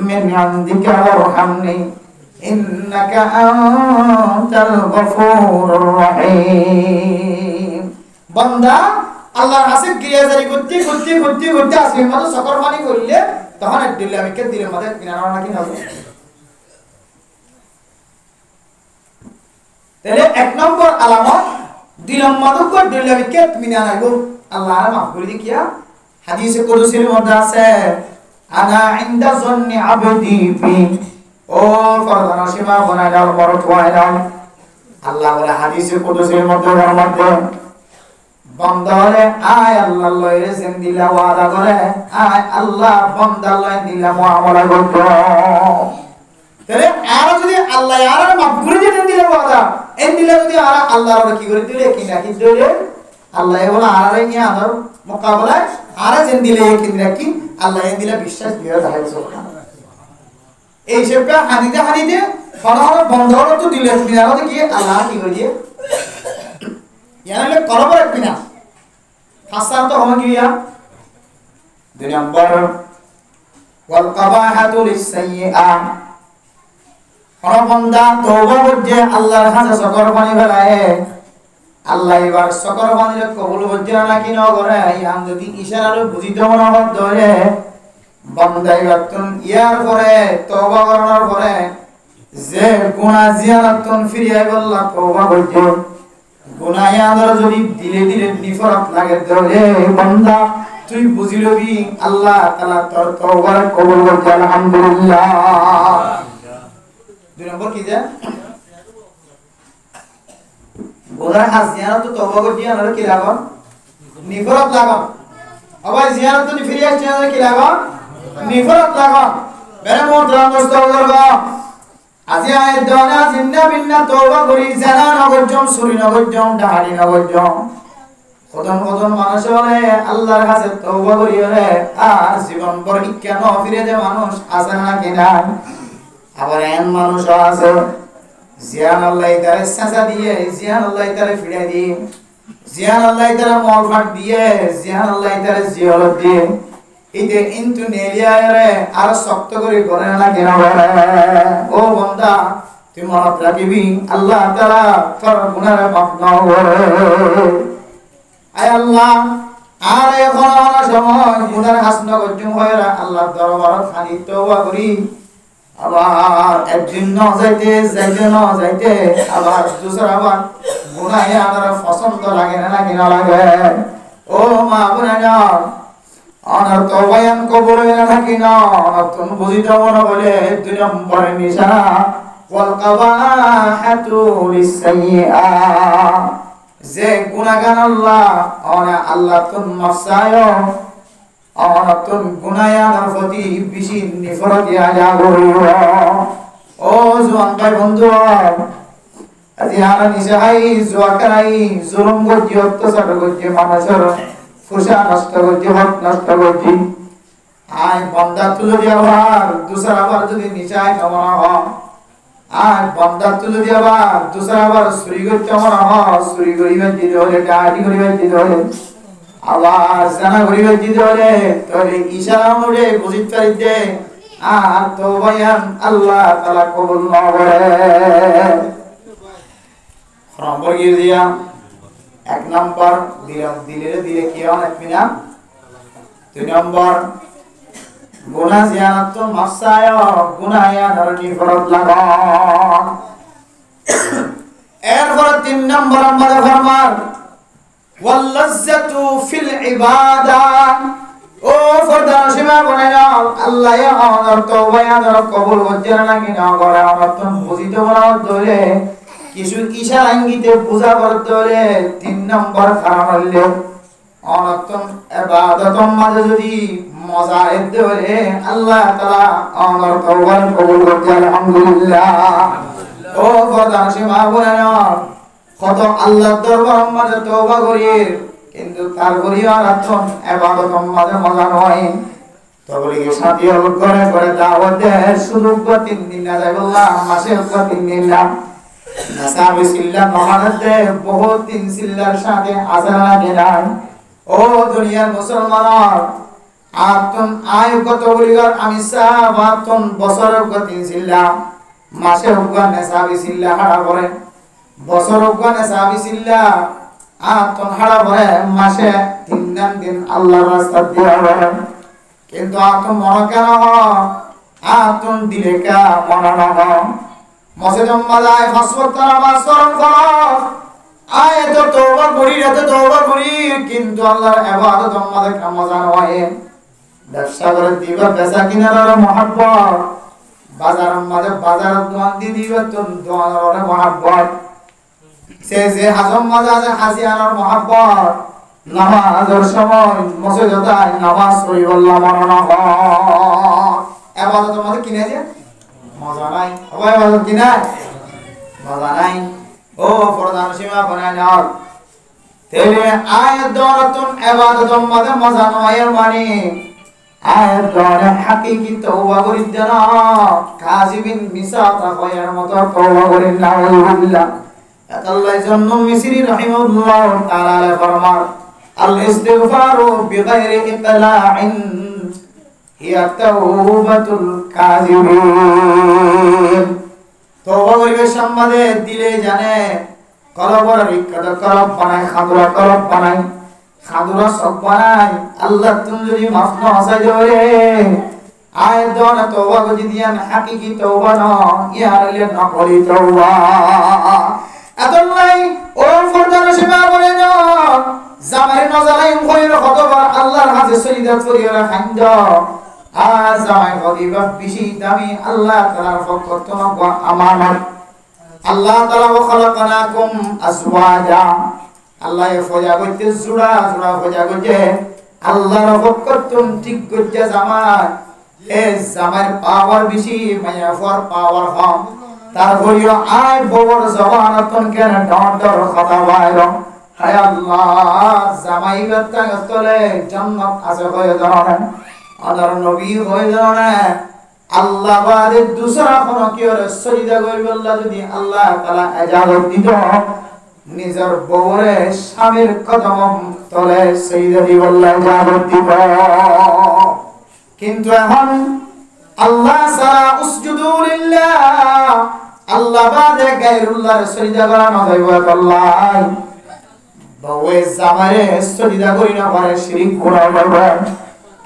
من عندك وارحمني إنك أنت الغفور الرحيم। বান্দা আল্লাহর কাছে গিরিয়াজারি করতে করতে করতে করতে আসবে মত সকর পানি করলে তখন দিলে আমি কে দিলে মত কিনারা নাকি হবে। তাহলে এক নম্বর আলামত দিলাম মাদক দিলে আমি কে তুমি না নাইবো আল্লাহ মাফ করে দি কিয়া। হাদিসে কুদসির মধ্যে আছে আনা ইনদা যন্নি আবদি বি। ও ফরদানা সীমা বানায় দাও, বড় তোয়ায় দাও। আল্লাহ বলে হাদিসে কুদসির মধ্যে বান্দা বলে আয় আল্লাহ লয়ে যেন দিলা ওয়াদা করে আয় আল্লাহ বান্দা লয়ে দিলা মুআমালা করত। তাহলে আর যদি আল্লাহ আর মাফ করে দিতেন দিলা ওয়াদা এন দিলা যদি আর আল্লাহর কি করে দিলে কি না কি দিলে আল্লাহ বলে আর নিয়ে আদার মোকাবেলায় আর যেন দিলে কি রাখি আল্লাহ এন দিলা বিশ্বাস দিয়ে যায়। সুবহানাল্লাহ। এই সেবা হানিতে হানিতে ফলাফল বন্ধ হলো তো দিলে দিনারতে কি আল্লাহ কি করে দিয়ে ইয়ালে কলব রাখবি না ফাসার তো হবে গিয়া। দুই নম্বর ওয়াল কাবাহাতু লিসাইয়্যা। কোন বান্দা তওবা করছে আল্লাহর কাছে সকর পানি ফেলায় আল্লাহ এবার সকর বানিলে কবুল করছে নাকি না করে ইয়াম যদি ইশারারে বুঝিতে মনে হয় ধরে বান্দাই বাতুন ইয়ার পরে তওবা করার পরে যে গুনাহ জিয়ারতন ফিরিয়ে বললা তওবা করছে গুনাহ ইয়াদের যদি দিলে দিলে নিফরত লাগে ধরে বান্দা তুই বুঝিলবি আল্লাহ তাআলা তোর তওবা কবুল করছে আলহামদুলিল্লাহ। দুই নম্বর কি যে ওরা হাস জিয়ারত তো তওবা করতে আর কি লাগন নিফরত লাগন আবার জিয়ারত তো ফিরে আসছে আর কি লাগন নিফরত লাগন মেরে মোহতরম দোস্তগণ আজি আয়াত দনা জিন্না বিন্না তওবা করি জানা নগরজম সুরি নগরজম ডাহারি নগরজম কদম কদম মানুষ হলে আল্লাহর কাছে তওবা করি হলে আর জীবন পর কেন ফিরে যে মানুষ আছে না কিনা আবার এমন মানুষ আছে জিয়ান আল্লাহ তারে সাজা দিয়ে জিয়ান আল্লাহ তারে ফিরে দিয়ে জিয়ান আল্লাহ তারে মল ফাট দিয়ে জিয়ান আল্লাহ তারে জিয়ালত দিয়ে ইতে ইনতু নেলিয়ারে আর শক্ত করে করে না কেন ও বান্দা তুই মনে রাখবি আল্লাহ তাআলা তোর গুনাহ মাফ না করে আয় আল্লাহ আর এখন সময় গুনাহ হাসন গজম হয় আল্লাহর দরবারে খালি তওবা করি আবার একদিন না যাইতে যাইতে আবার দুসরা বার গুনাহ আমার পছন্দ লাগে না কি না লাগে ও মা বোনেরা অনার তওবায়ান কবুল হয় না কি না তুমি বুঝিতে মনে বলে দুই নম্বরে নিশানা ওয়াল কাবাহাতু লিসাইয়্যা যে গুনাহগার আল্লাহ তুম মাফসায় অনতুন গুনায়ার প্রতি বেশি নিফরত আয়া করিও ও জওয়ান ভাই বন্ধু আজি আর নিশাই জোয়াকাই জুলুম গজি অত্যাচার গজি মানুষের ফুসা নষ্ট গজি হক নষ্ট গজি আয় বান্দা তুলে দিয়াবার দুসরা বার যদি নিশাই কামনা হ আয় বান্দা তুলে দিয়াবার দুসরা বার চুরি করতে মনা হ চুরি করিবার দিতে হলে ডাকাতি করিবার দিতে হলে আবার জানা করিবার দিতে হলে তোরে ইশারা মুড়ে বুঝিতে পারিতে আর তওবায়ান আল্লাহ তাআলা কবুল না করে নম্বর কি দিয়া এক নম্বর দিলে কি হয় এক মিনা দুই নম্বর গুনাহ জিয়ারত মাফসায় গুনাহ ইয়ার নিফরত লাগান এরপর তিন নম্বর আমাদের ফরমান ওয়াল্লাযাতু ফিল ইবাদা ও ফরদা সীমা বনেনা আল্লাহ আমার তওবা ইয়ার কবুল করতে না কি না করে আমার তো বুঝিতে বলা ধরে কিছু ইশারা ইঙ্গিতে পূজা করতে হলে তিন নম্বর কারণ হলো অনতম ইবাদতম মাঝে যদি মজা এতে হলে আল্লাহ তাআলা আমার তওবা কবুল করতে আলহামদুলিল্লাহ ও প্রধান সীমা বলেনা কত আল্লাহর দরবার মাঝে তওবা করি কিন্তু তারপরে আর আতন ইবাদতম মাঝে মজা নয় তবে কি সাথী হল করে করে দাওয়াত দেয় শুধু 3 দিন না যায় বললাম মাসে 3 দিন না নাসাবি সিল্লা মহানদে বহুত দিন সিল্লার সাথে আজানা দেন ও দুনিয়ার মুসলমান আতন আয় কত বলিগার আমি সাহাবাতন বছর গতি সিল্লা মাসে হুগা নাসাবি সিল্লা হারা করে বছর হুগা নাসাবি সিল্লা আতন হারা করে মাসে 3 দিন আল্লাহর রাস্তা দিয়া করে কিন্তু আতন মন কেন আতন দিলে কা মন না মসজিদে মাজায় ফাসওয়াত নামাজ সরণ ফরজ আয় তো তওবা করি রাতে তওবা করি কিন্তু আল্লাহর ইবাদত আমাদের মজা নয় ব্যবসা করে দিবা বেচা কিনার মহব্বত বাজার মাঝে বাজার দোকান দি দিবা তো দোকানের মহব্বত সে যে হাজম মাঝে আছে হাজিয়ার মহব্বত নামাজের সময় মসজিদে যায় নামাজ পড়ি বললাম মরনা হয় ইবাদত আমাদের কিনে যে মজা নাই সবাই ইবাদত কিনা মজা নাই ও প্রধান সীমা বনায় নাও তেরে আয়াত দরাতুন ইবাদতম মাঝে মজা নয় মানে আয়াত দরে হাকিকি তওবা করি দেন কাযিবিন মিসাতা কয়ার মত তওবা করি নাউযুবিল্লাহ আল্লাহ জন্য মিসরি রাহিমাহুল্লাহ তাআলা ফরমান আল ইস্তিগফারু বিগাইরি ইতলাইন হিয়া তাওবাতুল কাযিবিন তওবা করিবে সম্বন্ধে দিলে জানে কলবর বিখ্যাত কলব বানাই খাদুরা কলব বানাই খাদুরা সব বানাই আল্লাহ তুমি যদি মাফ না হাসাই রে আয় দন তওবা যদি দিয়ান হাকিকি তওবা না ইয়ারলে নকলি তওবা আদল্লাই ও ফরদান সেবা বলে না জামারে নজালাই কইর কতবার আল্লাহর কাছে সলিদাত করিয়া খান্দ আজ জামাই গদিবা বেশি দামি আল্লাহ তাআলার পক্ষ থেকে আমানত আল্লাহ তাআলা খালাকানাকুম আজওয়াজা আল্লাহ ফজা করতে জোড়া জোড়া ফজা করতে আল্লাহর পক্ষ থেকে ঠিক করতে জামাই এ জামার পাওয়ার বেশি মায়া ফর পাওয়ার কম তারপরেও আয় বড় জওয়ানতন কেন ডর কথা বাইরো হায় আল্লাহ জামাই বাত্তা গতলে জান্নাত আছে হয়ে দাঁড়ান আদার নবী হয়ে দাঁড়ান আল্লাহ বাদে দুসরা কোন কি ওর সজদা করবে আল্লাহ যদি আল্লাহ তাআলা ইজাজত দিত নিজের বউরে স্বামীর কদম তলে সজদা দিব আল্লাহ ইজাজত দিব কিন্তু এখন আল্লাহ সারা উসজুদু লিল্লাহ আল্লাহ বাদে গায়রুল্লাহর সজদা করা না যাইব আল্লাহ বউয়ে জামারে সজদা করি না পারে শিরক করা যাবে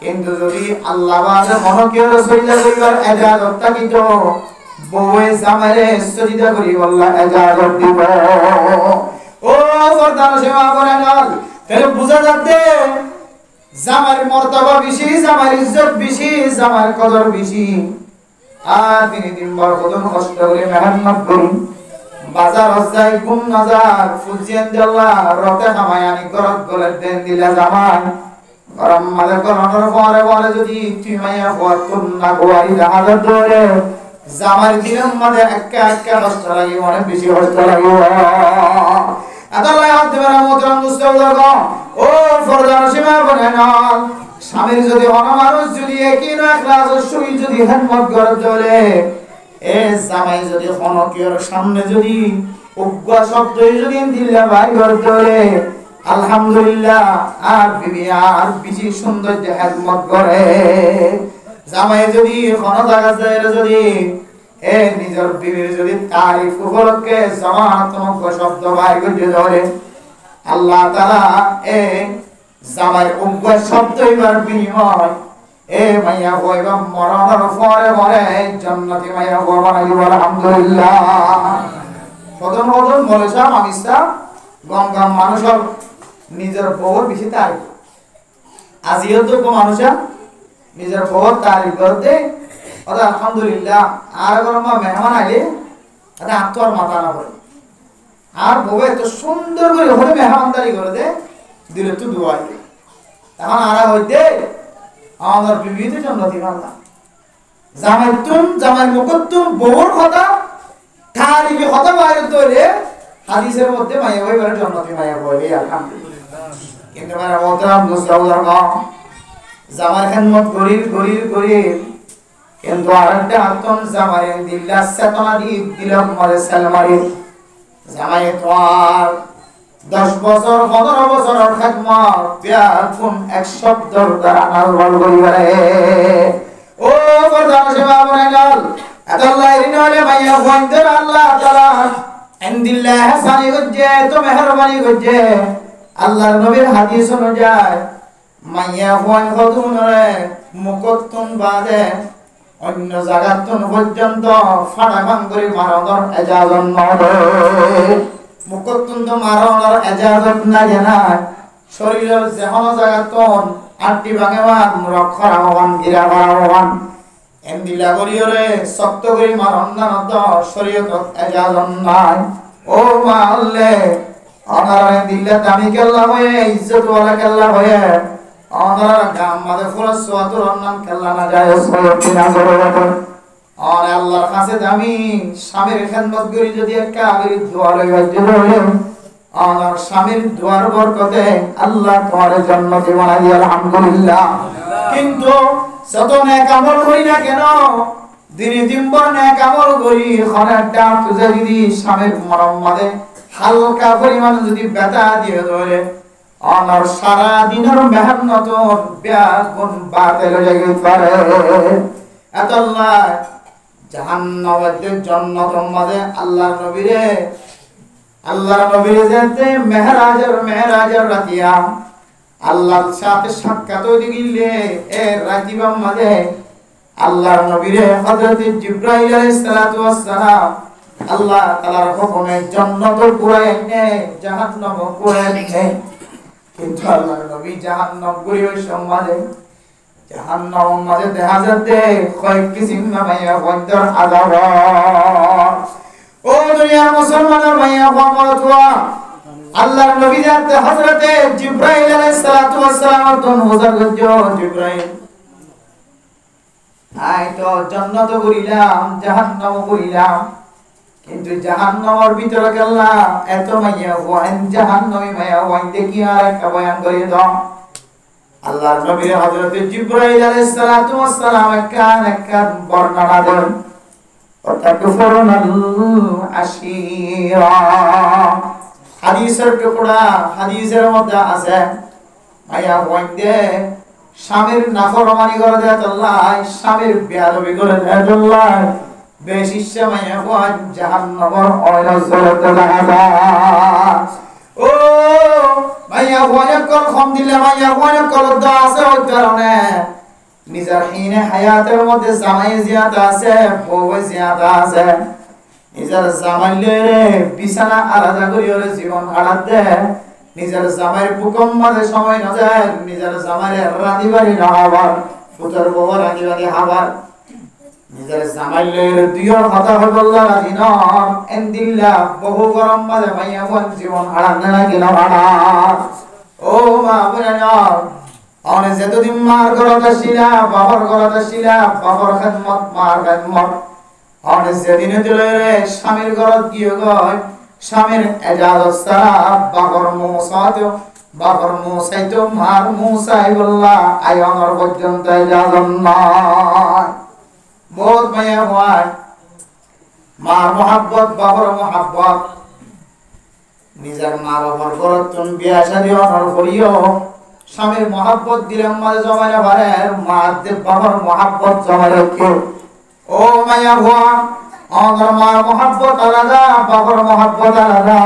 কিন্তু যদি আল্লাহ বাদে মনকে সজদা করিবার ইজাজত থাকিত বউয়ে জামারে সজদা করি আল্লাহ ইজাজত দিব ও ফরদান সেবা করে না তাহলে বুঝা যাচ্ছে জামার মর্তবা বেশি জামার ইজ্জত বেশি জামার কদর বেশি আর দিন বড় কষ্ট করে মেহনত করি বাজার যাই গুম নজার ফুজিয়ান দেল্লা রতে হামায়ানি গরত গলে দেন দিলা জামাই গরম মালে গরনের পরে বলে যদি তুই মাইয়া হওয়াতুন না গোয়াই হাজার ধরে জামার দিনের মধ্যে একা একা কষ্ট লাগে অনেক বেশি কষ্ট লাগে আদাল্লাহ আদমের মোহতরম মুস্তাফা ও ফরজান সীমা বনে না স্বামীর যদি অনামানুষ যদি একই না ইখলাস সই যদি হিম্মত করে চলে এ জামাই যদি খনকিয়র সামনে যদি উগ্র শব্দ যদি দিল্লা ভাই করে চলে আলহামদুলিল্লাহ আর বিবি আর বেশি সুন্দর যে হিম্মত করে জামাই যদি কোন জায়গা যায় যদি এ নিজের বিবির যদি তারিফ উপলক্ষে জমানাত্মক শব্দ ভাই করে ধরে আল্লাহ তাআলা এ জামাই উগ্র শব্দ এবার বিনিময় এ মাইয়া হইবা মরণের পরে মরে জান্নাতি মাইয়া হইবা বানাইব আলহামদুলিল্লাহ সদন সদন মলেশা মামিসা গঙ্গা মানুষের নিজের বউর বেশি তারিফ আজিও তো মানুষা নিজের বউর তারিফ করতে আদা আলহামদুলিল্লাহ আর গরম মেহমান আইলে আদা আত্মর মাথা না করে আর বউ এত সুন্দর করে হলে মেহমানদারি করে দে দিলে তো দোয়াই এখন আর হইতে আমাদের বিবিধ জান্নাতি বান্দা জামাই মুকদ্দম বউর কথা তারিফে কথা বাইরে তোলে হাদিসের মধ্যে মাইয়া ভাই বলে জান্নাতি মাইয়া বলে আলহামদুলিল্লাহ কিন্তু মানে মোহতরম মুস্তাফা জামার খেদমত গরির কিন্তু আরেকটা আতন জামাই দিল্লা চেতনা দিলাম মারে সালমারি জামাই তো আর 10 বছর 15 বছরের খেদমত বিয়াকুন এক শব্দর দ্বারা নালবল করিবারে ও ফরজান সেবা বনে গেল আল্লাহ রিনলে মাইয়া বন্ধের আল্লাহ তাআলা ইনদিল্লাহ হাসানি গজে তো মেহেরবানি গজে আল্লাহর নবীর হাদিস অনুযায়ী মাইয়া বন কদুনরে মুকত্তুন বাদে অন্য জায়গাতন পর্যন্ত ফাড়া ভাঙ করে মারণর ইজাজত নয় মুকত্তুন তো মারণর ইজাজত না জানা শরীরের যেকোনো জায়গাতন আটটি ভাঙেবান রক্ষা রাখবান গিরা রাখবান এমদিলা করিওরে শক্ত করে মারণ না তো শরীয়ত ইজাজত নাই ও মাল্লে অনারে দিল্লা দামি কেল্লা হয়ে ইজ্জত ওয়ালা কেল্লা হয়ে অনারা গাম মাদে ফুরাস ওয়াতুর নাম কেল্লা না যায় সয়কিনা করে আর আল্লাহর কাছে দামি স্বামীর খেদমত করি যদি একটা আগের দোয়া লাগাইতে হলে আর স্বামীর দোয়ার বরকতে আল্লাহ তোমার জান্নাতে বানাই দিয়ে আলহামদুলিল্লাহ কিন্তু যত নেক আমল করি না কেন দিনে দিনবার নেক আমল করি খনাটা তুজা যদি স্বামীর মরম মাদে হালকা পরিমাণ যদি ব্যথা দিয়ে ধরে আর সারা দিনের মেহনত ব্যাগুন বাতিল হয়ে যেতে পারে এত আল্লাহ জাহান্নামের জান্নাতের মধ্যে আল্লাহর নবীরে আল্লাহর নবীর যেতে মেহরাজের রাতিয়া আল্লাহর সাথে সাক্ষাৎ হইতে গিলে এর রাতিবার মাঝে আল্লাহর নবীর হযরত জিবরাইল আলাইহিস সালাতু ওয়াস সালাম আল্লাহ তাআলার হুকুমে জান্নাত পুরাই এনে জাহান্নাম পুরাই এনে কিন্তু আল্লাহর নবী জাহান্নাম পুরি ওই সমাজে জাহান্নাম মাঝে দেখা যাচ্ছে কয়েক কিসিম মাইয়া বন্দর আযাব ও দুনিয়ার মুসলমানের মাইয়া বাবাতুয়া আল্লাহর নবী যাতে হযরতে জিবরাইল আলাইহিস সালাতু ওয়াস সালাম তন হযরত জিবরাইল আই তো জান্নাত করিলাম জাহান্নাম করিলাম কিন্তু জাহান্নামের ভিতরে গেলাম এত মাইয়া ওয়ান জাহান্নামী মাইয়া ওয়ান দেখি আর একটা বয়ান করে দাও আল্লাহর নবী হযরত জিবরাইল আলাইহিস সালাতু ওয়াস সালাম কান বর্ণনা দেন ওয়াতাকফুরুনাল আশীরা হাদিসের টুকরা হাদিসের মধ্যে আছে মাইয়া ওয়ান দে স্বামীর নাফরমানি করে দেয় আল্লাহ স্বামীর বেয়াদবি করে দেয় আল্লাহ বেশি সময় ওয়ান জাহান্নামের আগুনে জ্বলতে লাগা ও মাইয়া ওয়ানে কল কম দিলে মাইয়া ওয়ানে কল দা আছে ওই কারণে নিজের হিনে হায়াতের মধ্যে জামাই জিয়াদা আছে বউ জিয়াদা আছে নিজের জামাইলে বিছানা আলাদা করিয়ে জীবন হারাতে নিজের জামাইয়ের বুকম মাঝে সময় না যায় নিজের জামাইয়ের রাতি বাড়ি না হবার পুত্র বউ রাতি বাড়ি হবার নিজের জামাইলের দুইয়ের কথা হল আল্লাহ রাজি নন এন্দিল্লা বহু গরম মাঝে মাইয়া বোন জীবন হারাতে নাকি না হারা ও মা বোন অনে যেতদিন মার ঘরতে ছিলা বাবার ঘরতে ছিলা বাবার খেদমত মার খেদমত অনে যেদিনে দিলে স্বামীর ঘরত গিয়ে গয় স্বামীর এজাজত ছাড়া বাবার মুসাইতো মার মুসাই বললা আয়নর পর্যন্ত এজাজত নয় বহুত মায়া হয় মার মোহাব্বত বাবার মোহাব্বত নিজের মা বাবার ঘরত তুমি বিয়া শাদী অনর করিও স্বামীর মোহাব্বত দিলাম মাঝে জমাই না পারে মার দেব বাবার মোহাব্বত জমাই রাখো ও মায়া ভুয়া আমার মার মোহাব্বত আলাদা বাবার মোহাব্বত আলাদা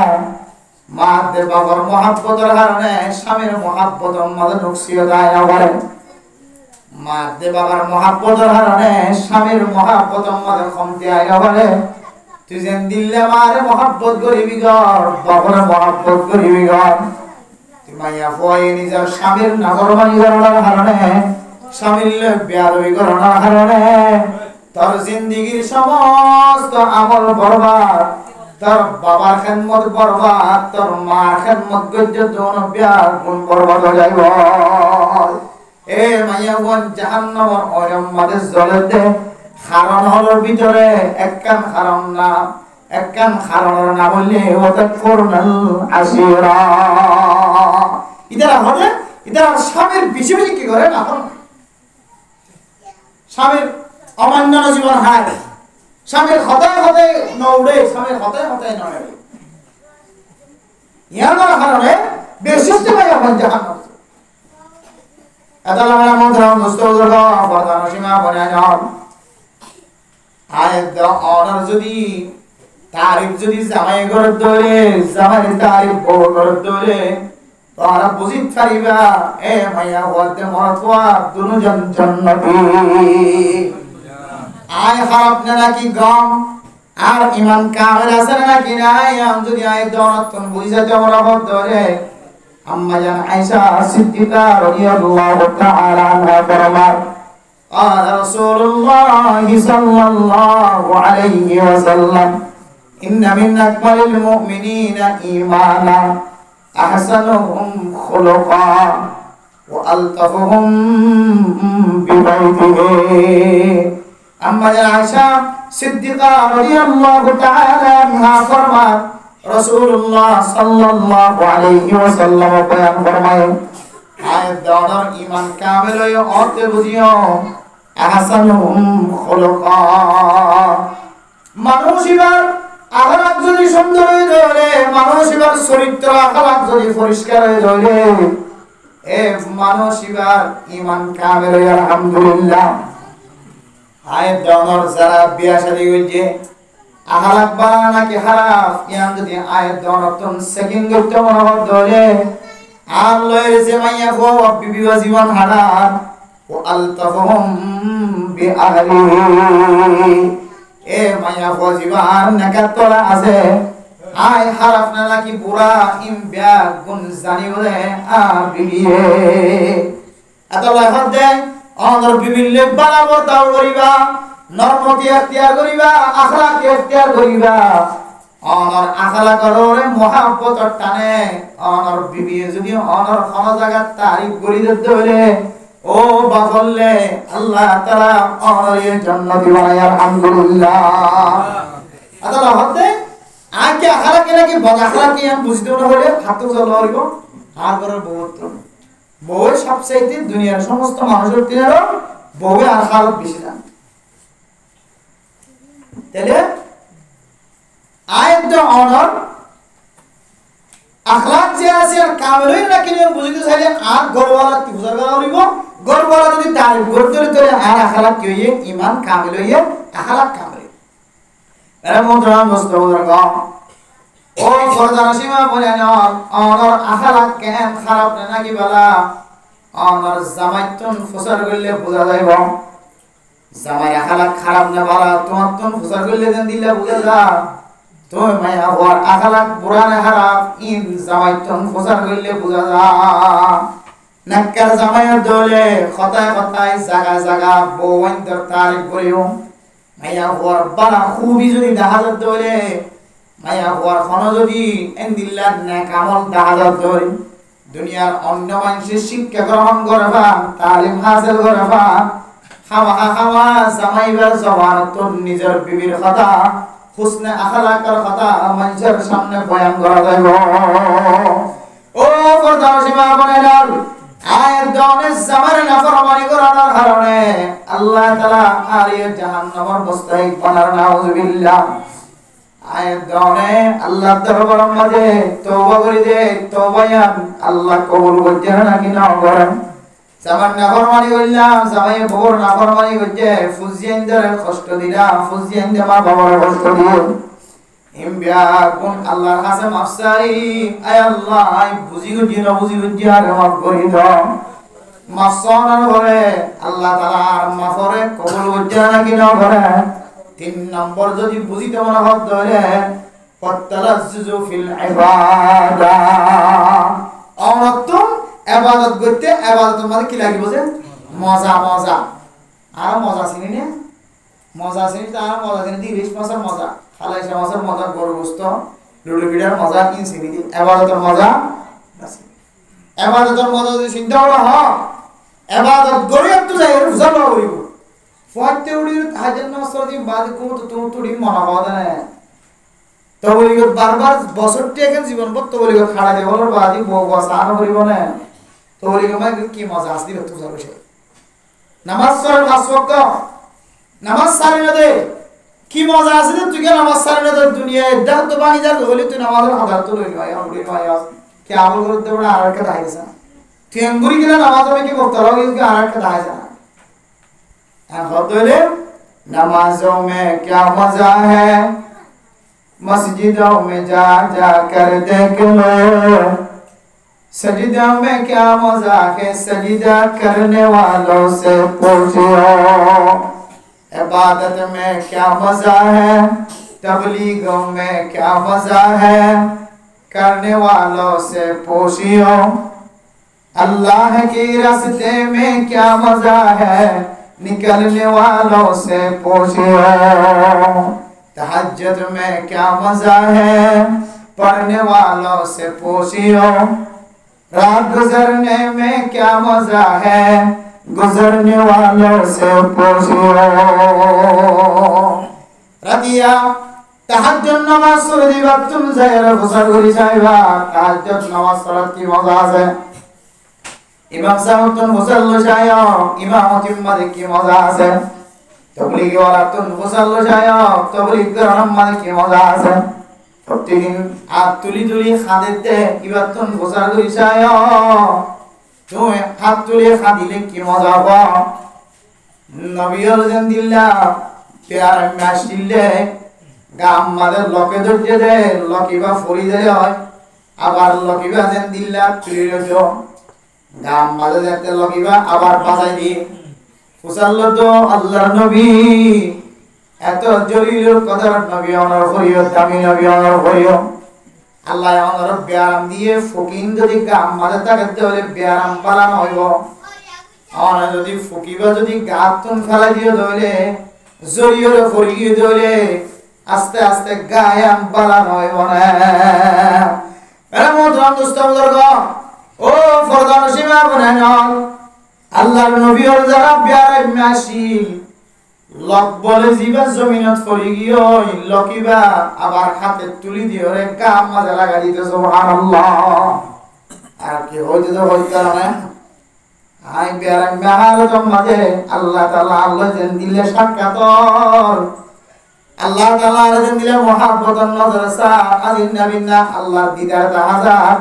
মার দেব বাবার মোহাব্বতের কারণে স্বামীর মোহাব্বত মাঝে ঢুকছিও যায় না পারে মার দেব বাবার মোহাব্বতের কারণে স্বামীর মোহাব্বত মাঝে কমতে আয় না পারে তুই যেন দিল্লে মারে মোহাব্বত করিবি গর বাবার মোহাব্বত করিবি গর মাইয়া ফয় নিজের স্বামীর নাগরবাণী করার কারণে স্বামীর বেয়াদবি করার কারণে তোর জিন্দেগীর সমস্ত আমল বরবাদ তোর বাবার খেদমত বরবাদ তোর মার খেদমত গজ্জ দোন বিয়ার গুণ বরবাদ হয়ে যাইব এ মাইয়া বোন জাহান্নামের অরম মাঝে জ্বলে দে কারণ হলোর ভিতরে একখান কারণ না একখান কারণের নাম হইলে ওয়াতাকফুরুনাল আশীরা ইদারা হলে ইদারা স্বামীর বেশি বেশি কি করে না স্বামীর অমান্য জীবন হায় স্বামীর হতায় হতায় নৌড়ে স্বামীর হতায় হতায় নড়ে ইয়ার কারণে বেশিষ্ট ভাই আমার জাহান্নাম এদালা মেরা মন্ত্রাম দোস্ত উদরগা বরদান সীমা বনায় যাও আয়ের অনার যদি তারিফ যদি জামাই ঘরের দৌড়ে জামাই তারিফ বউ ঘরের দৌড়ে তোরা বুঝিত পারিবা এ মাইয়া বলতে মরতোয়া দুজন জান্নাতি আয় খারাপ না নাকি গম আর ইমান কামেল আছে নাকি নাই আম যদি আয় দনতন বুঝাতে আমরা ধরে আম্মা জান আয়েশা সিদ্দিকা রাদিয়াল্লাহু তাআলা আনহা ফরমান قال رسول الله صلى الله عليه وسلم إن من أكمل المؤمنين إيمانا أحسنهم خلقا وألطفهم ببيته أما عائشة صديقة رضي الله تعالى عنها فرمت رسول الله صلى الله عليه وسلم بيان فرمائے আয়াত দ্বারা ঈমান কামেল হয়ে অর্থে বুঝিও আহসানুহুম খুলুকা মানুষ এবার আখলাক যদি সুন্দর হয়ে ধরে মানুষ এবার চরিত্র আখলাক যদি পরিষ্কার হয়ে ধরে এ মানুষ এবার ঈমান কামেল হয়ে আলহামদুলিল্লাহ আয়াত দ্বারা যারা বিয়া শাদী হইছে আহালাক বালা নাকি হারাফ ইয়ান যদি আয়াত দনতন সেকেন্ড করতে মনে হল দলে আর লয়ের যে মাইয়া গো বিবিবা জীবন হারার ও আলতাফহুম বিআহলিহি এ মাইয়া গো জীবন নাকাত তোলা আছে আই হারাফ না নাকি বুড়া ইম বিয়া গুণ জানি বলে আ বিবিয়ে আতাল্লাহ হদে অনর বিবিলে বানাবো তাও করিবা নরমতি ইখতিয়ার করিবা আখলাক ইখতিয়ার করিবা অনর আখলাক করে মোহাব্বত টানে অনর বিবি যদি অনর কোন জায়গা তারিফ করি দিতে হলে ও বাবললে আল্লাহ তাআলা অনরের জান্নাতি বানায় আলহামদুলিল্লাহ আল্লাহ হতে আকে আখলাক নাকি বড় আখলাক কি আমি বুঝতে না হলে হাত চলো হইব আর করার বহুত বউ সবচাইতে দুনিয়ার সমস্ত মানুষের তিনারও বউ আর হালত বেশি জানে তাহলে আয়াত অনর আখলাক যে আছে আর কামেলই নাকি নিয়ম বুঝিতে চাইলে আর গরওয়ালা কি বুঝার কথা হইব গরওয়ালা যদি তারিফ করতে তোরে আর আখলাক কি হইয়ে ঈমান কামেল হইয়ে আখলাক কামেল এর মধ্যে মুস্তাফার ও ফরজানা সীমা বলে অনর আখলাক কেন খারাপ নাকি বলা অনর জামাইতুন ফুসার করলে বোঝা যাইব জামাই আখলাক খারাপ না বলা তোমার তুন ফুসার করলে দেন দিলে বোঝা যা তুমি মায়া ওর আখলাক বুড়া না খারাপ ইন জামাইতুন ফুসার করলে বোঝা যা নাক্কার জামাইয়ের দলে কথায় কথায় জায়গা জায়গা বউয়ের তারিফ করিও মায়া ওর বালা খুবই যদি দেখা যেত দলে মায়া হওয়ার খন যদি এন্দিল্লার নেক আমল দাহাজাত ধরে দুনিয়ার অন্য মানুষের শিক্ষা গ্রহণ করবা তালিম হাসিল করবা খাওয়া জামাইবার জবান তো নিজের বিবির কথা হুসনে আখলাকের কথা মানুষের সামনে বয়ান করা যাইব ও পর্দা সীমা বনেলার আয়াত দনে জামারে নাফরমানি করার কারণে আল্লাহ তাআলা আরিয়া জাহান্নামের মুস্তাহিক বানার নাউযুবিল্লাহ আয়াত দনে আল্লাহ দরবারের মাঝে তওবা করি দে তওবায়ান আল্লাহ কবুল করতে নাকি না করেন জামান নাফরমানি কইলাম জামাই বউর নাফরমানি করতে ফুজিয়েন্দের কষ্ট দিলাম ফুজিয়েন্দের মা বাবার কষ্ট দিও ইমবিয়া কোন আল্লাহর কাছে মাফ চাই আয় আল্লাহ আই বুঝি বুঝি না বুঝি বুঝি আর মাফ করি দাও মাফ চাওয়ার পরে আল্লাহ তাআলা আর মাফরে কবুল করতে নাকি না করেন তিন নম্বর যদি বুঝিতে মনে হত ধরে ফাতালাজ্জু ফিল ইবাদা অনতুম ইবাদত করতে ইবাদতের মধ্যে কি লাগিব যে মজা মজা আর মজা চিনি না মজা চিনি তার মজা চিনি ইলিশ মাছের মজা খালাইশা মাছের মজা গরুস্ত লুডু বিড়ার মজা কি চিনি দি ইবাদতের মজা ইবাদতের মজা যদি চিন্তা করা হয় ইবাদত গরি একটু যাই বুঝা পাওয়া হইব ফতে উড়ির হাজার নসর দিন বাদ কোন তো তুড়ি মনা পাওয়া না তো বলি বারবার বছরটি এখন জীবন পর তো বলি খাড়া দে বলার বাদি বউ বসানো করিব না তো বলি কি মজা আসদি তো যাবে সে নামাজ পড়ার 5 ওয়াক্ত নামাজ সারি না দে কি মজা আছে তুই কি নামাজ সারি না দে দুনিয়ায় দাও তো বানি যা বলি তুই নামাজের হাজার তো লই নয় উড়ি নয় কি আমল করতে বড় আর একটা দাইছে তুই আঙ্গুরি গেলে নামাজ হবে কি করতে হবে কি আর একটা দাইছে नमाजों में क्या मजा है मस्जिदों में जा जा कर देख लो सजदों में क्या मजा है सजदा करने वालों से पूछो इबादत में क्या मजा है तबलीगों में क्या मजा है करने वालों से पूछियो अल्लाह के रास्ते में क्या मजा है निकलने वालों से पूछो तहज्जुद में क्या मजा है पढ़ने वालों से पूछो रात गुजरने में क्या मजा है गुजरने वालों से पूछो रतिया तहज्जुद नमाज सुरदी वक्त तुम जहर गुजर गुरी जाइबा तहज्जुद नमाज पढ़त की मजा है ইমাম সাহেব তুন মুসাল্লি যায় ইমামতি মাঝে কি মজা আছে তাবলীগ ওয়ালা তুন মুসাল্লি যায় তাবলীগ করার মাঝে কি মজা আছে প্রতিদিন হাত তুলি তুলি খাদিতে ইবার তুন গোসল করি যায় তুমি হাত তুলি খাদিলে কি মজা হবে নবী আল্লাহ দিল্লা প্যার মাস দিলে গাম মাদের লকে ধরছে দে লকিবা ফরি দে হয় আবার লকিবা যেন দিল্লা তুলি রইছ গাম মাদের দেখতে লকিবা আবার বাজাই দি ফুসাল্ল তো আল্লাহর নবী এত জলিল কদর নবী অনর করিও দামি নবী অনর করিও আল্লাহ অনর ব্যায়াম দিয়ে ফকিন যদি গাম মাদের তাকে হলে ব্যায়াম পালানো হইব আর যদি ফকিবা যদি গাতুন ফেলা দিয়ে ধরে জড়িয়ে ফরিয়ে ধরে আস্তে আস্তে গায়াম বালানো হইব না এরা মোহতরম দোস্ত বুজুর্গ ও ফরদান সীমা বনেন আল্লাহর নবী ওর যারা বিয়ারে মাসি লক বলে জিবা জমিনত ফরি গিয়ে লকিবা আবার হাতে তুলি দিয়ে ওরে গাম মাঝে লাগা দিতে সুবহানাল্লাহ আর কি হইতে তো হইতে না আই বিয়ারে মাহালতম মাঝে আল্লাহ তাআলা আল্লাহ যেন দিলে সাক্ষাৎ আল্লাহ তাআলা যেন দিলে মুহাব্বতন নজরসা আজিন নবীনা আল্লাহ দিদার তাহাজার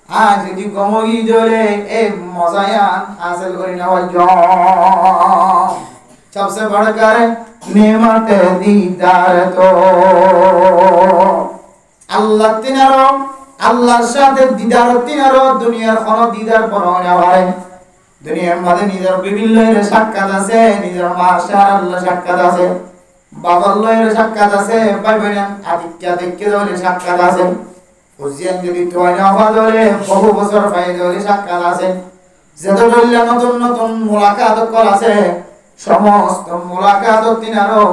আজ যদি গমগি ধরে এ মজায়ান হাসিল করি না सबसे बढ़कर नेमत दीदार तो আল্লাহ তিনারো আল্লাহর সাথে দিদার তিনারো দুনিয়ার কোন দিদার পরোয়া হয় দুনিয়ার মধ্যে নিজের বিভিন্ন সাক্ষাৎ আছে নিজের মাশাআল্লাহ আল্লাহ সাক্ষাৎ আছে বাবার লয়ের সাক্ষাৎ আছে ভাই বোন আদিক্যা দেখকে ধরে সাক্ষাৎ আছে ওজিয়ান যদি তোয় না হলে বহু বছর পাই ধরে সাক্ষাৎ আছে যত দলিল নতুন নতুন মুলাকাত করা আছে সমস্ত মুলাকাত তিনারো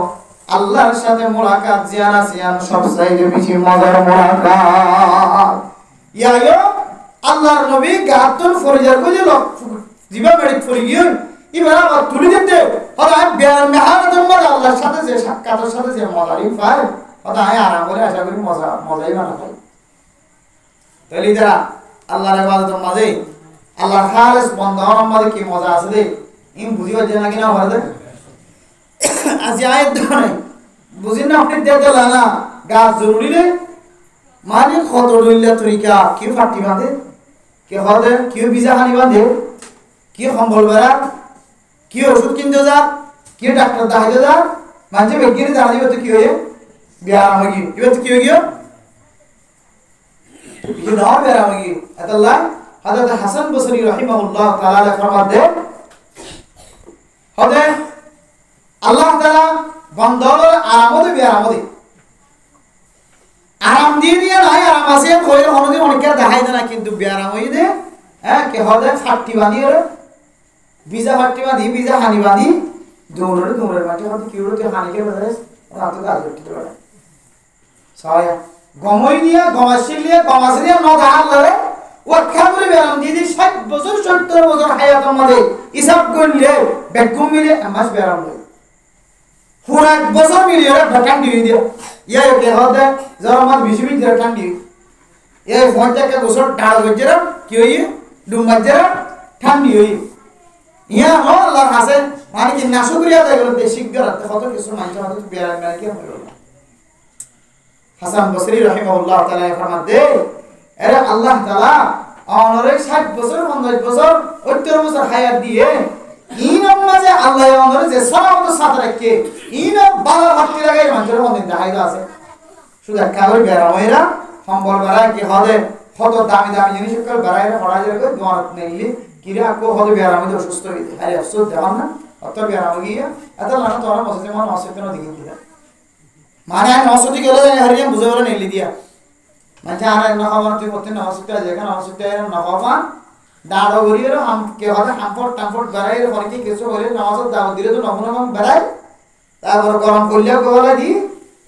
আল্লাহর সাথে মুলাকাত জিয়ারা জিয়ান সবচাইতে বেশি মজার মুলাকাত ইয়ায়ো আল্লাহর নবী গাতুন ফরিজার কইলে জিবা মেডিক ফরি গিয়ে ইবারা আবার তুলি দিতে হদা বিয়ার মেহারাত মজা আল্লাহর সাথে যে সাক্ষাতের সাথে যে মজাই পায় হদা আরাম করে আশা করি মজাই বানা পায় তাহলে যারা আল্লাহর ইবাদতের মাঝে আল্লাহর খালিস বন্দার মাঝে কি মজা আছে দে ইম বুঝিবা যে না কিনা বলে আজ আয়াত ধরে বুঝিন না আপনি দেখতে না গাছ জরুরি রে মানে কত রইলা তরিকা কি ফাটি বাঁধে কে হদে কি বিজা হানি বাঁধে কি সম্বল বেড়া কি ওষুধ কিনতে যা কি ডাক্তার দেখাইতে যা মানুষে বেগিয়ে জানা দিবে তো কি হয়ে বিয়ার হয়ে এবার তো কি হয়ে গিয়ে ये नाम मेरा होगी अल्लाह हज़रत हसन बसरी रहमहुल्लाह ताला फरमाते হদে আল্লাহ তাআলা বান্দার আরামতে বিয়ারামতে আরাম দিয়ে দিয়ে নাই আরাম আছে কইলে হনদি অনেকটা দেখাই না কিন্তু বিয়ারাম হই দে হ্যাঁ কে হদে ফাটি বাঁধিয়ে বিজা ফাটি বাঁধি বিজা হানি বাঁধি দৌড়ে মাটি হদে কি উড়তে হানিকে বাজারে রাতে কাজ করতে পারে সায়া গমই নিয়ে গমাসিলিয়ে গমাসিলিয়ে ন দাহাল লরে ও খাবরে বিয়ারাম দিয়ে 60 বছর 70 বছর হায়াতের মধ্যে হিসাব করলে বেকুম মিলে মাস বিয়ারাম হয় পুরা এক বছর মিলে ওরা ঢাকান দিয়ে দিও ইয়া কে হদে জরমাত বিশবিদ ঢাকান দিয়ে এই ফোনটা কে বছর ডাল গজরা কি হই ডুমবাজরা ঠান্ডি হই ইয়া নো আল্লাহর কাছে মানে কি নাশুকরিয়া দেয় গেল বেশিক গরাতে কত কিছু মানতে হবে বিয়ারাম না কি হলো হাসান বসরি রাহিমাহুল্লাহ তাআলা ফরমাতে আরে আল্লাহ তাআলা অনরে 60 বছর 50 বছর 70 বছর হায়াত দিয়ে ইনম মাঝে আল্লাহ অনরে যে সালামত সাথে রাখে ইন বালা ভর্তি লাগাই মানুষের মধ্যে দেখাইদা আছে শুধু কাগজ বেরামইরা সম্বল বেরায় কি হদে কত দামি দামি জিনিস কল বেরাইরা পড়া যায় কই দোয়াত নেইলি কিরা কো হদে বেরামই অসুস্থ হইতে আরে আফসোস দেওয়া না অত বেরামই গিয়া এত লানা তোরা বসে মন অসুস্থ দিকে দিয়া মানে অসুস্থ গেলে হারিয়া বুঝে বলে নেইলি দিয়া মানে আর না খাওয়া তুই করতে না অসুস্থ যেখানে অসুস্থ না খাওয়া দাঁড়ো গরিয়ের হাম কে হদে হামপট টামপট বেরাইরে পরে কি কিছু বলে নামাজ দাও দিলে তো নমুনা বেরাই তারপর গরম করলেও গোলা দি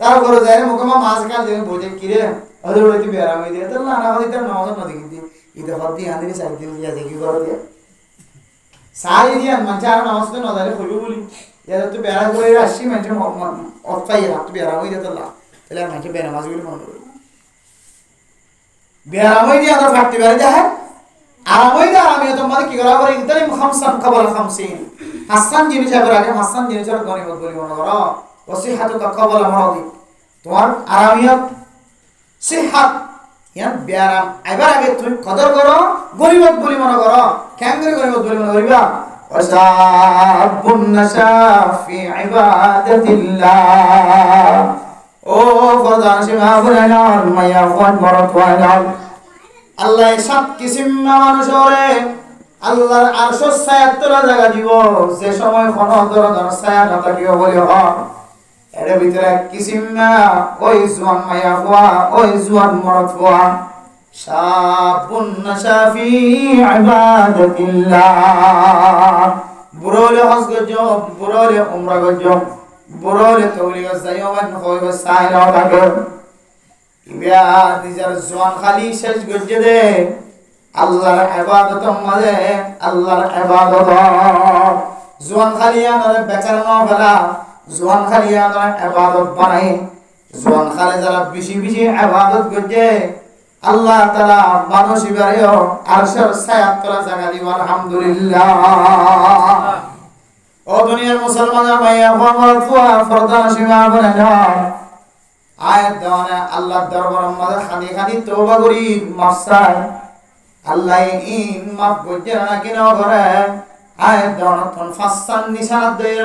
তারপর যায় মুখমা মাছ কাল দেবে বোঝে কিরে ওদের ওইতে বেরামই দিয়ে তো না আমাদের তার নামাজ না দেখি দি ইতে হদি আন্দিকে সাইড দিয়ে দেখি করে দিয়ে সাই দিয়া মানে আর নামাজ তো না দাঁড়ে কইবো বলি এরা তো বেরা করে আসি মানে অফাই রাত বেরামই দিয়ে তো না তাহলে মানে বেরামাজ বলে মনে করে বেরামই দিয়ে আমরা ফাটতে বেরা যায় আরামই দা আমি তোমাদের কি করা করে ইনতারি খামসান কবল 50 হাসান জিনিস আবার আগে হাসান জিনিসের গনিমত বলি মনে করো ওসিহাতু কবল মারাদি তোমার আরামিয়ত সিহাত ইয়ান বিয়ারাম এবার আগে তুমি কদর করো গনিমত বলি মনে করো কেন করে গনিমত বলি মনে করিবা ওয়াসাবুন নাশা ফি ইবাদাতিল্লাহ ও প্রধান সীমা বুলাইলাম মাইয়া ফোন মরত ওয়াইলাম আল্লাহ সব কিসিম মানুষ ওরে আল্লাহর আরশের ছায়া তোলা জায়গা দিব যে সময় কোন ধরনের ছায়া না থাকিও বলি হ এর ভিতরে কিসিম না ওই জওয়ান মাইয়া হওয়া ওই জওয়ান মরত হওয়া শাবুন নাশাফি ইবাদাতিল্লাহ বুড়োলে হজ গজো বুড়োলে উমরা গজো বুড়োলে তওলিয়া যায়ওয়ান হইব সাইরা থাকে ইয়া নিজের জওয়ান খালি শেষ গজে দে আল্লাহর ইবাদত মাঝে আল্লাহর ইবাদত জওয়ান খালি আমরা বেকার না ফেলা জওয়ান খালি আমরা ইবাদত বানাই জওয়ান খালি যারা বেশি বেশি ইবাদত গজে আল্লাহ তাআলা মানুষ ইবারিও আরশের ছায়া তোলা জায়গা দিব আলহামদুলিল্লাহ ও দুনিয়ার মুসলমান ভাইয়া ফরমাতুয়া ফরদান সীমা বলে দাও আয়াত দেওয়ানে আল্লাহর দরবারের মধ্যে খানি খানি তওবা করি মাফসায় আল্লাহ ইন মাফ করতে না কিনা করে আয়াত দেওয়ানে তখন ফাসান নিশানা দেয়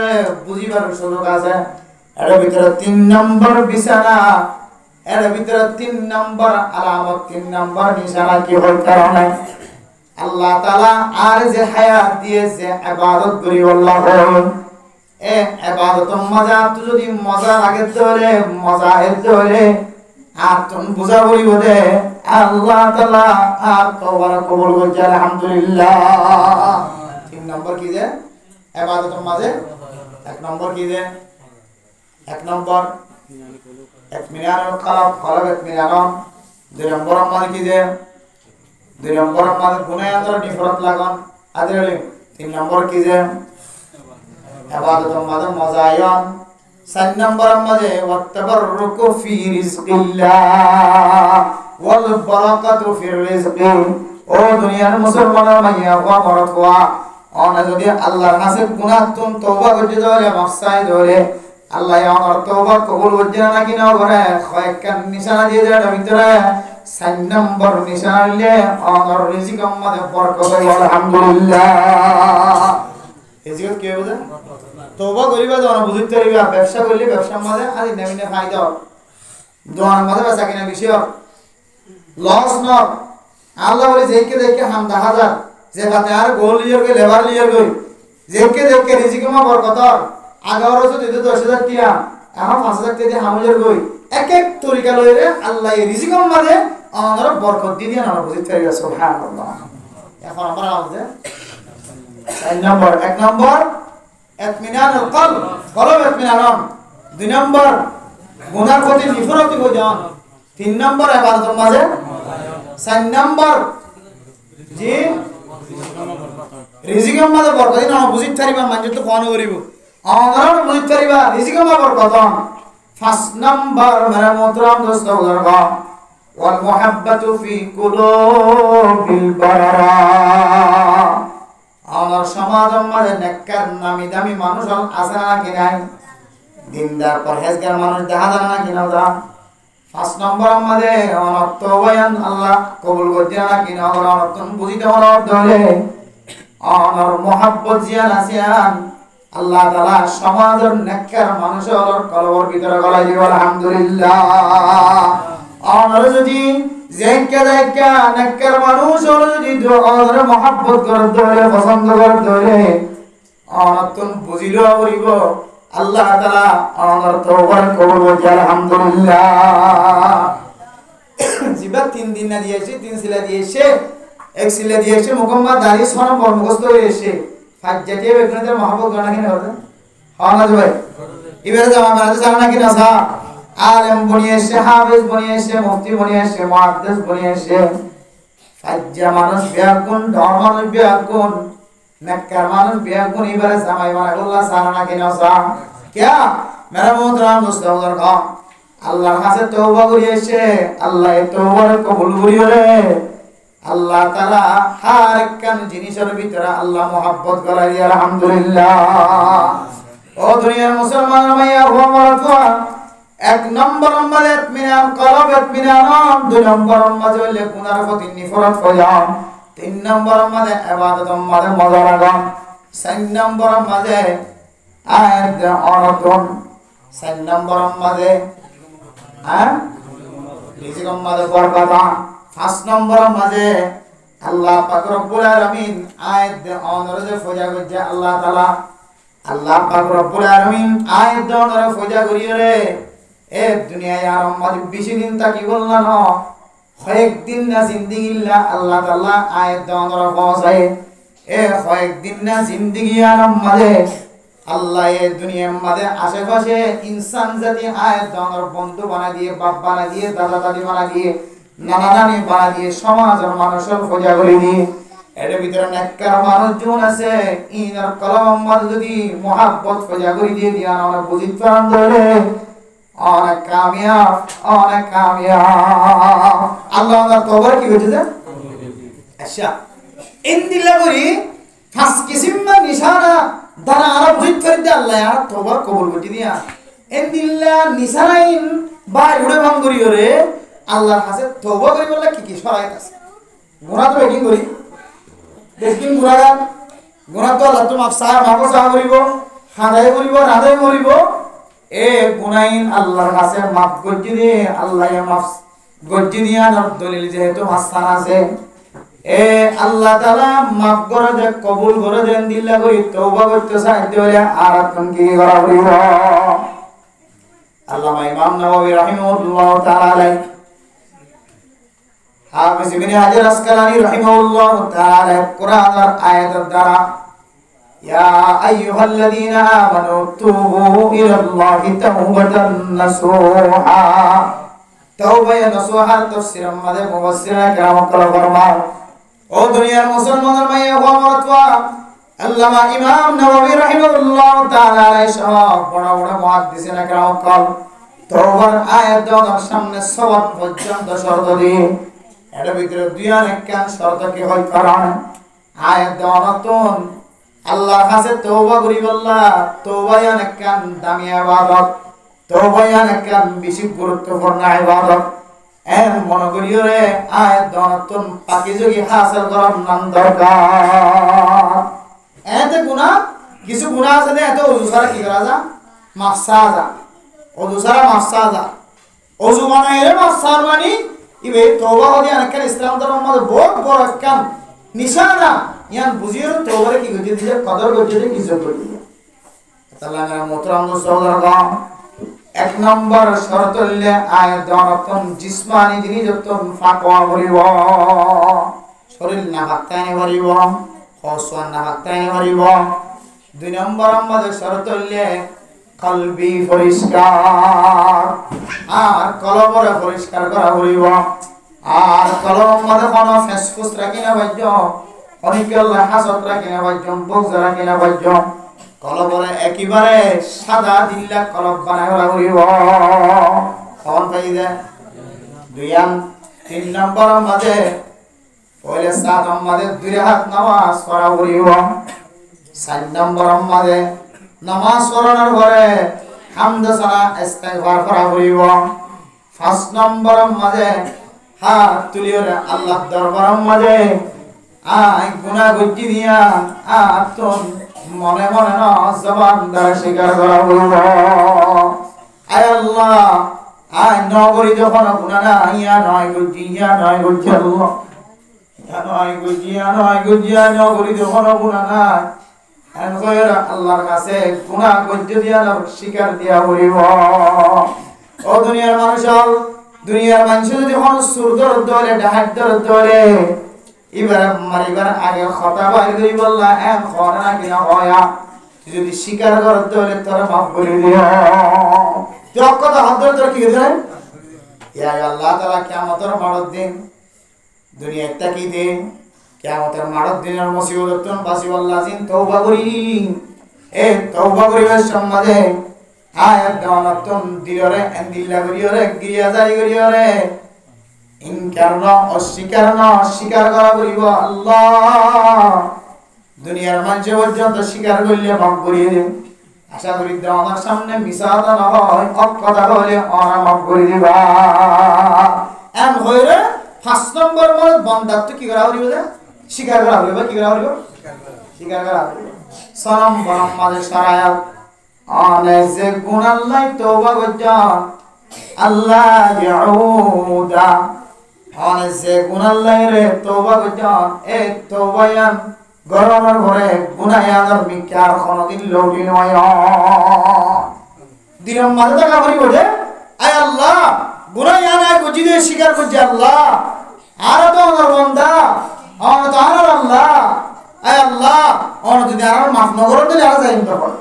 বুঝিবার সুযোগ আছে এর ভিতরে 3 নম্বর বিছানা এর ভিতরে 3 নম্বর আলামত 3 নম্বর নিশানা কি হয় কারণে আল্লাহ তাআলা আর যে হায়াত দিয়েছে ইবাদত করি আল্লাহ এ ইবাদতের মজা তো যদি মজা লাগে তাহলে মজা এতে হলে আর তুমি বুঝা বলিব দে আল্লাহ তাআলা আর তওবা কবুল করছে আলহামদুলিল্লাহ 3 নম্বর কি যে ইবাদতের মাঝে 1 নম্বর কি যে 1 নম্বর ইতমিনানুল কলব কলব ইতমিনান 2 নম্বর আমাদের কি যে 2 নম্বর আমাদের গুনাহ আন্দর নিফরত লাগান আদরে 3 নম্বর কি যে ইবাদতের মাঝে মজা আয়ন 4 নম্বর আমাদের ওয়াতাবাররুকু ফি রিজকিল্লাহ ওয়াল বারাকাতু ফির রিজকি ও দুনিয়ার মুসলমানের মাইয়া ওয়া মরতওয়া অনা যদি আল্লাহর কাছে গুনাহ তুম তওবা করতে যাওয়ালে মাফসাই ধরে আল্লাহ আমার তওবা কবুল করছে না কিনা করে কয়েকটা নিশানা দিয়ে দেয় ভিতরে 4 নম্বর নিশানা নিলে আমার রিজিকের মধ্যে বরকত হয় আলহামদুলিল্লাহ রিজিক কি হবে তওবা করিবা যখন বুঝতে পারিবা ব্যবসা করলে ব্যবসার মধ্যে আদি নেমিনে ফায়দা দোয়ার মধ্যে বেচা কিনা বিষয় লস ন আল্লাহ বলে যেকে দেখে হাম 10000 যে বাতে আর গোল লিয়ার গে লেবার লিয়ার গই যেকে দেখে রিজিকের মধ্যে বরকত আগারো যদি 10000 টিয়া এখন 5000 টিয়া দিয়ে হামজের গই এক এক তরিকা লইরে আল্লাহ এই রিজিকের মধ্যে আমরা বরকত দিয়ে না বুঝতে পারিবা সুবহানাল্লাহ এখন আমরা আছে 1 নম্বর ইতমিনানুল কলব কলব ইতমিনান 2 নম্বর গুনাহ প্রতি নিফরতি হয়ে যান 3 নম্বর ইবাদতের মাঝে 4 নম্বর জি রিজিকের মধ্যে বরকত না বুঝতে পারিবা মানে তো কোন করিব আমরা বুঝতে পারিবা রিজিকের মধ্যে বরকত 5 নম্বর মেরা মোহতরম দোস্ত বুজুর্গ ওয়াল মুহাব্বাতু ফি কুলুবিল বারারা আমার সমাজের মাঝে নেককার নামি দামি মানুষ আছে না কি নাই দিনদার পরহেজগার মানুষ দেখা যায় না কিনা দা 5 নম্বর আমাদের অনর্থ বয়ান আল্লাহ কবুল করতে না কিনা অনর্থ বুঝিতে অনর্থ হলে অনর মোহাব্বত জিয়ান আসিয়ান আল্লাহ তাআলা সমাজের নেককার মানুষের কলবর ভিতরে গলায় দিব আলহামদুলিল্লাহ অনর যদি জেকে দেখা নেককার মানুষ হলো যদি অনর মোহাব্বত করতে হলে পছন্দ করতে হলে অনর্থ বুঝিলো বলিব আল্লাহ তাআলা আমার তওবা কবুল করতে আলহামদুলিল্লাহ জিবা 3 দিন না দিয়েছে 3 সিলা দিয়েছে 1 সিলা দিয়েছে মুকম্মল দাড়ি সরম মুখস্থ হয়েছে ফাজ্জাতিয়ে বেগুনের মহব্বত গানা কিনা হবে হ্যাঁ না ভাই এবারে জামা বানাতে জানা না কিনা সা আলেম বনিয়েছে হাফেজ বনিয়েছে মুফতি বনিয়েছে মুহাদ্দিস বনিয়েছে ফাজ্জা মানুষ ব্যাকুন ধর্ম মানুষ ব্যাকুন নেককার মানুষ ব্যাকুন এবারে জামাই বানাগুল্লাহ জানা না কিনা সা क्या मेरा मोहतरम दोस्तों का আল্লাহর কাছে তওবা করিয়েছে আল্লাহ তওবার কবুল করিওরে আল্লাহ তাআলা হার একখান জিনিসের ভিতরে আল্লাহ মহব্বত করাই আলহামদুলিল্লাহ ও দুনিয়ার মুসলমান মাইয়া ওয়া 1 নম্বর আমাদের ইতমিনান কলব ইতমিনান 2 নম্বর আমাদের হইলে গুনার প্রতি নিফরত কয়াম 3 নম্বর আমাদের ইবাদত আমাদের মজা লাগাম 4 নম্বর আমাদের আয়াত অনতন 4 নম্বর আমাদের হ্যাঁ রিজিকের মাঝে বরকত 5 নম্বর মাঝে আল্লাহ পাক রব্বুল আলামিন আয়াত অনুরোধে ফজা করছে আল্লাহ তাআলা আল্লাহ পাক রব্বুল আলামিন আয়াত অনুরোধে ফজা করিয়ে রে এ দুনিয়ায় আর মাঝে বেশি দিন তাকি বললা না কয়েকদিন না জিন্দেগিল্লা আল্লাহ তাআলা আয়াত অনুরোধে পৌঁছায় এ কয়েকদিন না জিন্দেগি আর মাঝে আল্লাহ এই দুনিয়ার মাঝে আশেপাশে ইনসান জাতি আয়াত অনুরোধ বন্ধু বানায় দিয়ে বাপ বানায় দিয়ে দাদা দাদি বানায় দিয়ে নানা নানি বানা দিয়ে সমাজের মানুষের খোঁজা করে দিয়ে এর ভিতরে নেককার মানুষজন আছে ইনার কলম মাল যদি মোহাব্বত খোঁজা করে দিয়ে দিয়া অনেক বুঝিত পারেন ধরে অনেক কামিয়াব আল্লাহ আমার তওবার কি হয়েছে আচ্ছা ইন্দিলা করি ফাঁস কিসিমা নিশানা দানা আর বুঝিত করে দিয়ে আল্লাহ আর তওবার কবুল করে দিয়া ইন্দিলা নিশানাইন বাই উড়ে ভাঙ করি রে আল্লাহর কাছে তওবা করি বললে কি শরায়ত আছে গুনাহ তো বেকিং করি বেকিং গুনাহ তো আল্লাহ তো মাফ করিব হাদাই করিব রাদাই করিব এ গুনাইন আল্লাহর কাছে মাফ গজ্জি দিয়ে আল্লাহ মাফ গজ্জি দিয়া দলিল যেহেতু মাসান আছে এ আল্লাহ তাআলা মাফ করে দে কবুল করে দেন দিল্লা করি তওবা করতে সাহায্য হলে আর আপনি কি করা হইব আল্লামা ইমাম নাওয়াবী রাহিমাহুল্লাহ তাআলা হাফিজ ইবনে হাজার আসকালানী রাহিমাহুল্লাহ তাআলা কোরআনের আয়াতের দ্বারা ইয়া আইয়ুহাল্লাযীনা আমানু তুবু ইলাল্লাহি তাওবাতান নাসুহা তাওবা নাসুহা তাফসীর আমাদের মুফাসসিররা কেরাম ফরমান ও দুনিয়ার মুসলমানের মাইয়া ও মরতওয়া আল্লামা ইমাম নাওয়াবী রাহিমাহুল্লাহ তাআলা সব বড় বড় মুহাদ্দিসিন কেরাম তাওবার আয়াত দেওয়ার সামনে সওয়াব পর্যন্ত শর্ত দিয়ে এর ভিতরে দুইয়ার একখান শর্ত কি হয় কারণ আয়াত দেওয়ার আল্লাহর কাছে তওবা করি বললা তওবায় একখান দামি ইবাদত তওবায় একখান বেশি গুরুত্বপূর্ণ ইবাদত এর মনে করিও রে আয়াত দেওয়ার পাকিজগি হাসিল করার নাম দরকার এতে গুনাহ কিছু গুনাহ আছে না এত ওযু ছাড়া কি করা যায় মাফসাজা ওযু ছাড়া মাফসাজা ওযু বানাইলে মাফসার মানে ইবে তওবা হদি আনকার ইসলাম ধর্মের মধ্যে বহুত বড় একটা নিশানা ইয়ান বুঝিও তওবারে কি গতি দিয়ে কদর গতি দিয়ে ইজ্জত করি আল্লাহ নাম মোহতরম দোস্তগণ এক নম্বর শর্ত হইলে আয়াত দনতন জিসমানি জিনিস যতন ফাকওয়া করিব শরীর না হাতায় করিব হসওয়ান না হাতায় করিব দুই নম্বর আমাদের শর্ত হইলে কলবি পরিষ্কার আর কলবরে পরিষ্কার করা হইব আর কলম মধ্যে কোনো ফেসফুস রাখি না বাজ্য অনিকল্লা হাসত রাখি না বাজ্য বক্স রাখি না বাজ্য কলবরে একেবারে সাদা দিল্লা কলব বানাই করা হইব কখন পাই দে তিন নম্বর মাঝে পয়লে 7 মাঝে 2 হাত নামাজ করা হইব 4 নম্বর মাঝে নামাজ পড়ানোর পরে হামদ সানা ইস্তিগফার করা হইব 5 নম্বর মাঝে হাত তুলিও আল্লাহর দরবারের মাঝে আই গুনাহ গজ্জি দিয়া আতন মনে মনে না জবান দ্বারা স্বীকার করা হইব আয় আল্লাহ আই নগরী যখন গুনাহ না ইয়া নয় গজ্জি আল্লাহ ইয়া নয় গজ্জি নগরী যখন গুনাহ না আল্লাহর কাছে গুনাহ গজ্জি দিয়া স্বীকার দিয়া হইব ও দুনিয়ার মানুষ দুনিয়ার মানুষ যদি কোন সুরদর দলে ডাহাত দলে এবার মারিবার আগে কথা বাইর করি বললা এম খনা না কিনা হয়া যদি স্বীকার করতে হলে তোরা মাফ করে দিও তুই কথা হাত ধরে কি করে ইয়া আল্লাহ তাআলা কিয়ামতের মারদ দিন দুনিয়ায় তাকি দিন কিয়ামতের মারদ দিনের মুসিবতন বাসি আল্লাহ জিন তওবা করি এ তওবা করিবার সম্মাদে আয়াত দাওয়াতন দিলরে এন্দিল্লা করিওরে গিয়া জারি করিওরে ইনকার না অস্বীকার করা করিব আল্লাহ দুনিয়ার মানুষ পর্যন্ত স্বীকার করলে মাফ করিয়ে দেব আশা করি আমার সামনে মিশাতা না হয় কথা বলে ওরা মাফ করে দিবা এম হইরে 5 নম্বর মত বন্দাত কি করা হইব যে স্বীকার করা হইব কি করা হইব স্বীকার করা হইব সালাম বরম মাঝে সারায়া অনেক যে গুণ আল্লাহ তওবা করছে আল্লাহ ইয়াউদা অনেক যে গুনাল্লাহরে তওবা করতেন এই তওবায়ান গরমের ঘরে গুনায়াদার মিকার কোনদিন লৌটি নয় দিনের মাঝে টাকা ভরি বলে আয় আল্লাহ গুনায়ানা গজিদে স্বীকার করছে আল্লাহ আর তো আমার বান্দা আর তো আর আল্লাহ আয় আল্লাহ আর যদি আর মাফ না করে দিলে আর যাইম তখন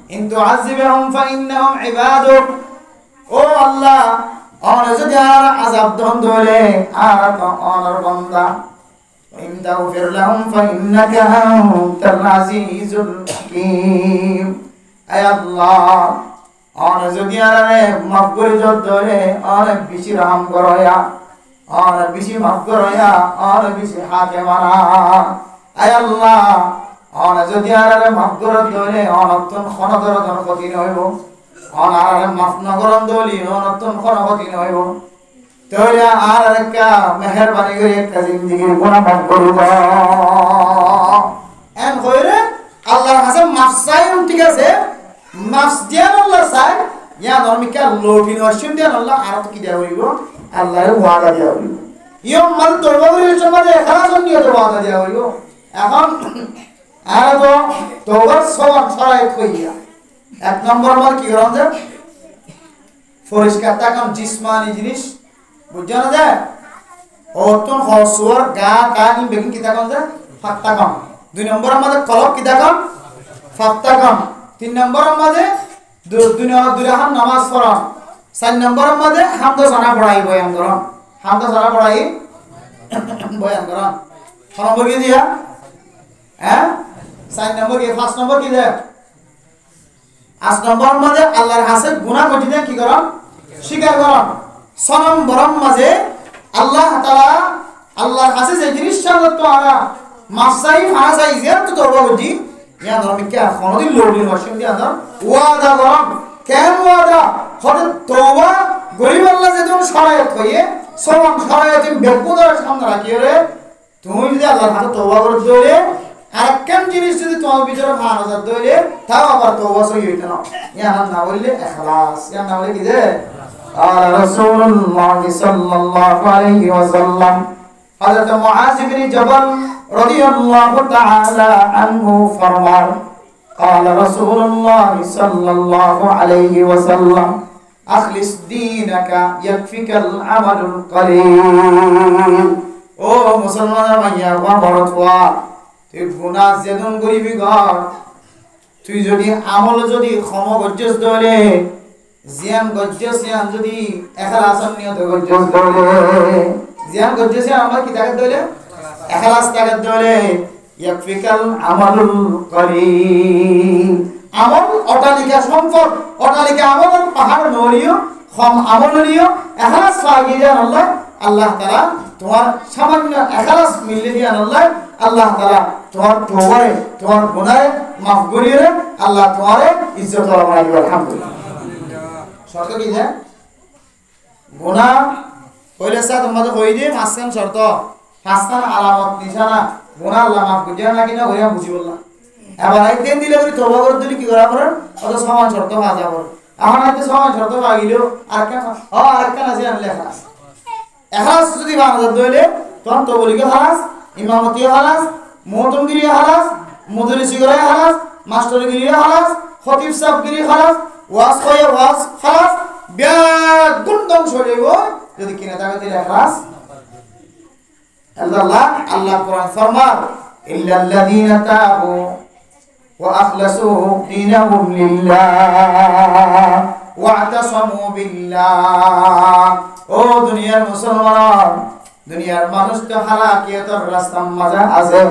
কিন্তু আযিবহুম ফাইন্নাহুম ইবাদুক ও আল্লাহ আর যদি আর আযাব দন ধরে আর তো আর বান্দা ইন তাগফির লাহুম ফাইন্নাকা আনতাল আজিজুল হাকীম আয় আল্লাহ আর যদি আর মাফ করে ধরে আর বেশি রহম করয়া আর বেশি মাফ করয়া আর বেশি হাতে মারা আয় আল্লাহ আর যদি আর মাফ করে ধরে অনতন ক্ষণতর ধন ক্ষতি হইব আর মাফ না করন দলি অনতন ক্ষণ ক্ষতি হইব তাহলে আর একটা মেহেরবানি করে একটা জিন্দেগির গুনাহ মাফ করব এন কইরে আল্লাহর কাছে মাফ চাই ঠিক আছে মাফ দিয়ান আল্লাহ চাই ইয়া নরমিকা লোটিন অসুন দিয়ান আল্লাহ আর তো কি দেয়া হইব আল্লাহর ওয়াদা দেয়া হইব ইয়ম মাল তওবা করে সমাজে খালাস নিয়ত ওয়াদা দেয়া হইব এখন আর তো তওবার সওয়াব ছড়াই কইয়া এক নম্বর মাল কি করেন যে পরিষ্কার থাকুন জিসমানি জিনিস বুঝছো না যে অতন হসুয়ার গা কানি বেগিন কি থাকুন যে ফাক থাকুন দুই নম্বর আমাদের কলব কি থাকুন ফাক থাকুন তিন নম্বর আমাদের দুরাহান নামাজ পড়া চার নম্বর আমাদের হামদ সানা পড়াই বয়ান করুন হামদ সানা পড়াই বয়ান করুন ছ নম্বর কি দিয়া হ্যাঁ চার নম্বর কি পাঁচ নম্বর কি দেয় 8 নম্বর মাঝে আল্লাহর কাছে গুনাহ কঠিনে কি করন স্বীকার করন 6 নম্বর মাঝে আল্লাহ তাআলা আল্লাহর কাছে যে জিনিস সামর্থ আরা মাফসাই ফাসাই যে তো তওবা করছি ইয়া নরমিকা কোনদিন লোডিন ওয়াশিং দিয়া না ওয়াদা করন কেন ওয়াদা হতে তওবা গরিব আল্লাহ যে তুমি শরায়ত হইয়ে সমান শরায়ত বেকুদার সামনে রাখিয়ে রে তুমি যদি আল্লাহর কাছে তওবা করতে হলে আরেকখান জিনিস যদি তোমার ভিতরে ফারাজাত দইলে তাও আবার তওবা সই হইতো না ইয়া না বললে ইখলাস ইয়া না বলে কি যে আর রাসূলুল্লাহ সাল্লাল্লাহু আলাইহি ওয়াসাল্লাম হযরত মুআজ ইবনে জাবাল রাদিয়াল্লাহু তাআলা আনহু ফরমান قال رسول الله صلى الله عليه وسلم اخلص دينك يكفيك العمل القليل ও মুসলমান ভাইয়া বড় তুই গুনাহ যেদন করিবি গর তুই যদি আমল যদি ক্ষম গজ্জস দলে জিয়ান গজ্জস জিয়ান যদি ইখলাস নিয়ত গজ্জস দলে জিয়ান গজ্জস আমরা কি তাকে দলে ইখলাস তাকে দলে ইয়াকফিকাল আমালুল করিম আমল অটালিকা সম্পদ অটালিকা আমল পাহাড় নড়িও ক্ষম আমল নিও ইখলাস লাগিয়ে আল্লাহ আল্লাহ তাআলা তোমার সামান্য ইখলাস মিলে দিয়ে আল্লাহ তাআলা তোমার তওবারে তোমার গুনাহে maaf করিয়ে আল্লাহ তোমারে ইজ্জত ওয়ালা বানাইবে আলহামদুলিল্লাহ শর্ত কি যে গুনাহ কইলে সা তোমাদের কই দিই পাঁচখান শর্ত পাঁচখান আলামত নিশানা গুনাহ আল্লাহ maaf করিয়া না কিনা হইয়া বুঝি বললা এবার একদিন দিলে করে তওবা করে দিলে কি করা পড়ে অত সমান শর্ত পাওয়া যাবে এখন আইতে সমান শর্ত পাইলো আর কেন আরেকখান আছে আনলে খাস ইখলাস যদি বানাতে দইলে তখন তওবালিকে খালাস ইমামতি খালাস মুতমগিরি খালাস মুদরিসি করে খালাস মাস্টারগিরি খালাস খতিব সাহেবগিরি খালাস ওয়াজ কয়ে ওয়াজ খালাস বেগুন ধ্বংস হইব যদি কিনা থাকে দিলে ইখলাস আল্লাহ কোরআন ফরমান ইল্লাল্লাযীনা তাবু ওয়া আখলাসু দীনাহুম লিল্লাহ ওয়া'তাসামু বিল্লাহ ও দুনিয়ার মুসলমান দুনিয়ার মানুষ তো হালাকিয়াতের রাস্তার মাঝে আছে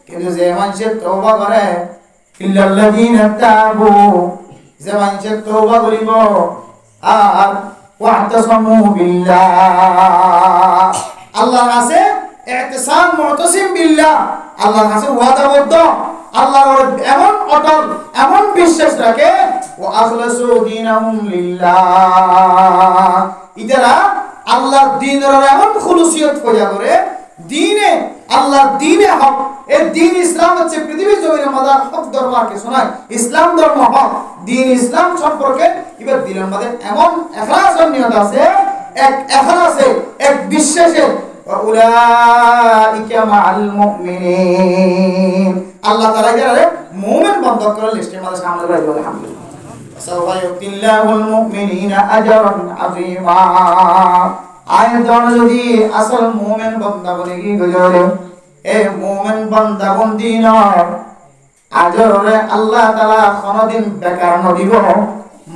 কিন্তু যে মানুষ তওবা করে ইল্লাল্লাযীনা তাবু যে মানুষ তওবা করিব আর ওয়া'তাসামু বিল্লাহ আল্লাহর কাছে ইতিসাম মুতাসিম বিল্লাহ আল্লাহর কাছে ওয়াদাবদ্ধ আল্লাহর এমন অটল এমন বিশ্বাস রাখে ওয়া আখলাসু দীনাহুম লিল্লাহ ইদারা আল্লাহর দ্বীনের এমন খুলুসিয়ত পয়দা করে দ্বীনে আল্লাহর দ্বীনে হক, এই দ্বীন ইসলাম হচ্ছে পৃথিবীর জমিনের মধ্যে হক ধর্মকে শোনায়, ইসলাম ধর্ম হক, দ্বীন ইসলাম সম্পর্কে এবার দিলের মধ্যে এমন ইখলাসের নিয়ত আছে, এক ইখলাসে, এক বিশ্বাসে, উলাইকা মাআল মুমিনিন, আল্লাহ তাআলা যারা মুমিন বান্দা করে লিস্টের মধ্যে সামনে রাখবে। আলহামদুলিল্লাহ, সাওফা ইউতিল্লাহুল মুমিনিনা আজরান আযীমা। আয়াত যদি আসল মুমিন বান্দা বলে কি গজরে, এ মুমিন বান্দা বন্দি নয়, আজরে আল্লাহ তাআলা কোনদিন বেকার নদিব,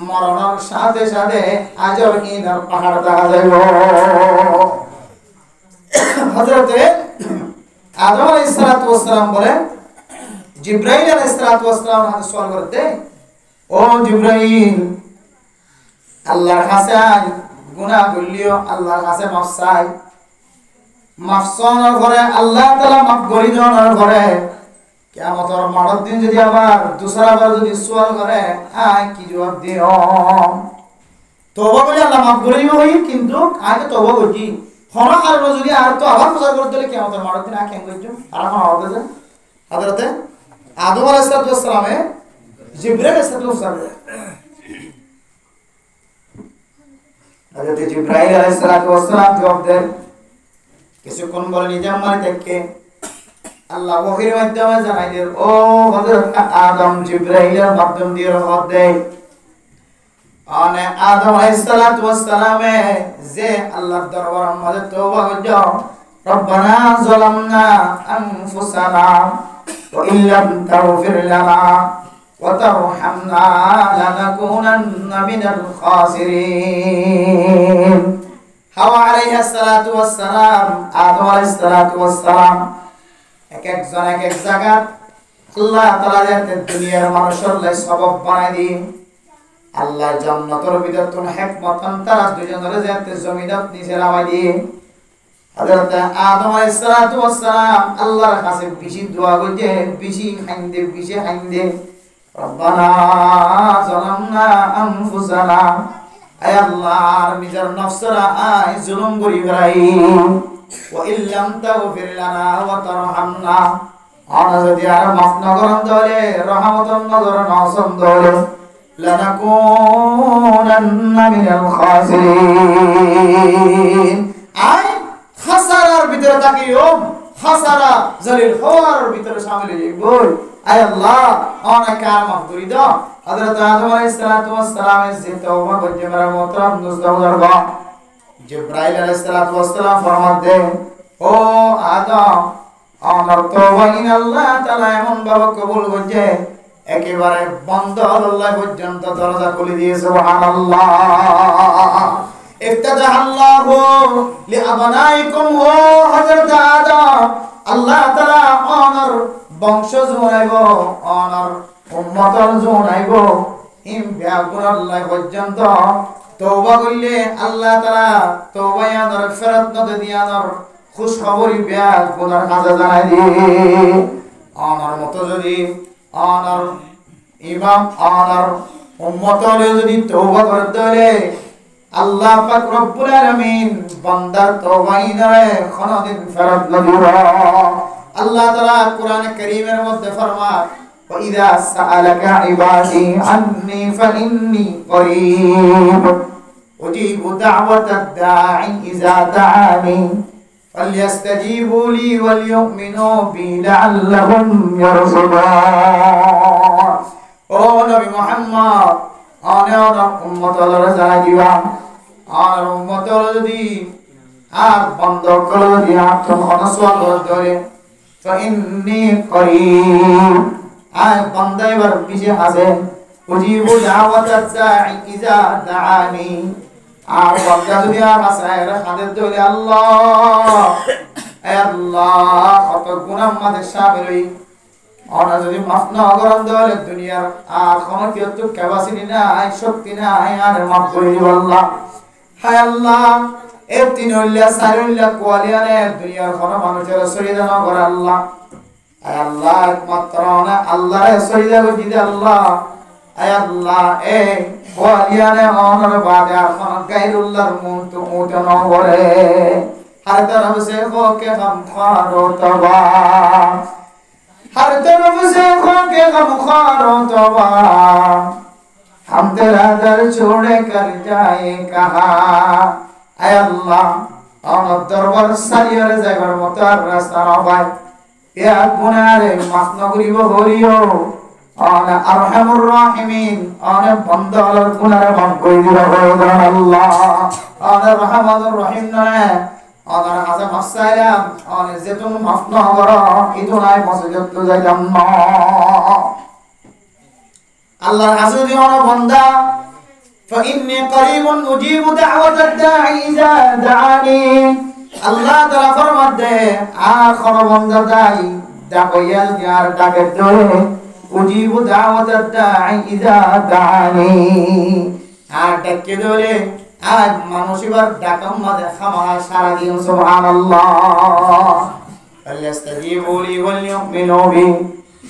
মরণের সাথে সাথে আজর ইনার পাহাড় দেখা যাইব। হযরতে আদম আলাইহিস সালাতু ওয়াস সালাম বলে জিবরাইল আলাইহিস সালাতু ওয়াস সালাম হাতে সওয়াল করতে, ও জিবরাইল, আল্লাহর কাছে গুনাহ করলিও আল্লাহর কাছে মাফ চাই, মাফ চাওয়ার পরে আল্লাহ তাআলা মাফ করে দেওয়ার পরে কিয়ামতের মাঠের দিন যদি আবার দুসরাবার যদি সওয়াল করে, কি জবাব দিও? তওবা করলে আল্লাহ মাফ করে দিব হই, কিন্তু আগে তওবা করছি কোন কারণে যদি আর তো আবার প্রচার করতে হলে কিয়ামতের মাঠের দিন কেন করছো? আর এখন আওয়াজ আছে হযরতে আদম আলাইহিস সালামে জিবরাইল আলাইহিস সালাম, হযরত জিবরাইল আলাইহিস সালাম জবাব দেন, কিছুক্ষণ বলে নিজে আমার দেখে আল্লাহ ওহীর মাধ্যমে জানাই দেন, ও হযরত আদম জিবরাইলের মাধ্যম দিয়ে রহমত দেয়, আনে আদম আলাইহিস সালামে যে আল্লাহর দরবারের মধ্যে তওবা করছো, রব্বানা যালামনা আনফুসানা ওয়া ইল্লাম তাগফির লানা ওয়া তারহামনা লানাকুনান্না মিনাল খাসিরিন। হাওয়া আলাইহিস সালাম, আদম আলাইহিস সালাম এক একজন এক এক জায়গা আল্লাহ তাআলা যাতে দুনিয়ার মানুষের লাই সবব বানাই দি, আল্লাহ জান্নাতের ভিতর কোন হিকমত তারা দুজনের যাতে জমিনত নিচে নামাই দি। হযরত আদম আলাইহিস সালাম আল্লাহর কাছে বেশি দোয়া করতে, বেশি খাইন্দে, রব্বানা যালামনা আনফুসানা, আয় আল্লাহ নিজের নফসরা আয় জুলুম করি ভাই, ওয়া ইল্লাম তাগফির লানা ওয়া তারহামনা, আর যদি আর মাফ না করেন তাহলে রহমতের নজরে নাসম দলে লানাকুনান্না মিনাল খাসিরিন, আয় খাসারার ভিতরে থাকিও, খাসারা জলিল হওয়ার ভিতরে শামিল হয়ে যাইব। আয় আল্লাহ অনেক আর মাফ করে দাও। হযরত আদম আলাইহিস সালামের যে তওবা করতে পারে মোহতারাম মুজদাউদার বা জিবরাইল আলাইহিস সালাম ফরমান দেন, ও আদম, আমার তওবা আল্লাহ তাআলা এমন ভাবে কবুল করছে একেবারে বন্ধ আল্লাহ পর্যন্ত দরজা খুলে দিয়ে, সুবহানাল্লাহ। ইফতাহ আল্লাহু লিআবনাইকুম, ও হযরত আদম, আল্লাহ তাআলা অনর বংশ জোনাইব, অনর উম্মতর জোনাইব, ইম ব্যাগুন আল্লাহ পর্যন্ত তওবা করলে আল্লাহ তাআলা তওবায়ানর ফেরত নদ দিয়ানর খুশ খবরই ব্যাগুনের কাছে জানাই দিয়ে, অনর মতো যদি অনর ইমাম অনর উম্মতর যদি তওবা করতে হলে আল্লাহ পাক রব্বুল আলামিন বান্দার তওবাইনারে কোনদিন ফেরত না দিবে। আল্লাহ তাআলা কোরআনে কারীমের মধ্যে ফরমায়, ওয়া ইযা সাআলাকা ইবাদি আন্নী ফাইন্নী করিব উজিবু দাওয়াতাদ দাঈ ইযা দাআনি ফালইস্তাজিবু লি ওয়াল ইউমিনু বি লাআল্লাহুম ইয়ারশুদুন। ও নবী মুহাম্মদ, অনেক উম্মতর জানাই দিবা, আর উম্মতর যদি আর বন্ধ করে দিয়া তুমি অনসওয়াল ধরে, ফাইন্নী করিব, আয় বান্দা এবার পিছে আছে, উজিবু দাওয়াতাদ দাঈ ইযা দাআনি, আর বান্দা যদি আর আসায় রাখতে ধরে, আল্লাহ আল্লাহ কত গুনাহ মাঝে সাবেরই, ওরা যদি মাফ না করেন তাহলে দুনিয়ার আর কোনো কিছু ক্যাপাসিটি নাই, শক্তি নাই, আর মাফ করে দিব আল্লাহ। হায় আল্লাহ, এই তিন হইলা চার হইলা কোয়ালিয়ানে দুনিয়ার কোনো মানুষের সরিদা না করে আল্লাহ। হায় আল্লাহ, একমাত্র না আল্লাহর সরিদা করে দিতে আল্লাহ। হায় আল্লাহ, এই কোয়ালিয়ানে অনর বাদে আর কোনো গায়রুল্লাহর মুখ তো মুখ না করে। हर तरफ से खो के गमख्वारो तौबा, हर तरफ से खो के गमख्वारो तौबा, हम तेरा दर छोड़ कर जाए कहाँ। ऐ अल्लाह और दरबार सारियर जागर मतार रास्ता ना पाए या गुनारे माफ न करिबो हरियो और अरहमुर राहिमीन और बंदालर गुनारे माफ করে দিবা গো আল্লাহ और रहमानुर रहीम ने और आजा মাফসাইলা और যেতুন মাফ না করো ইদুনাই মসজিদ তো যাইতাম না আল্লাহর হাজুরি হলো বান্দা فإني قريب أجيب دعوة الداعي إذا دعاني الله تعالى فرماته آخر بندا داعي دعويال ديار داكتوه أجيب دعوة الداعي إذا دعاني دكتوه آج মানুষিবার ডাকম মাঝে খামা সারা দিন সুবহানাল্লাহ فليستجيبوا لي وليؤمنوا بي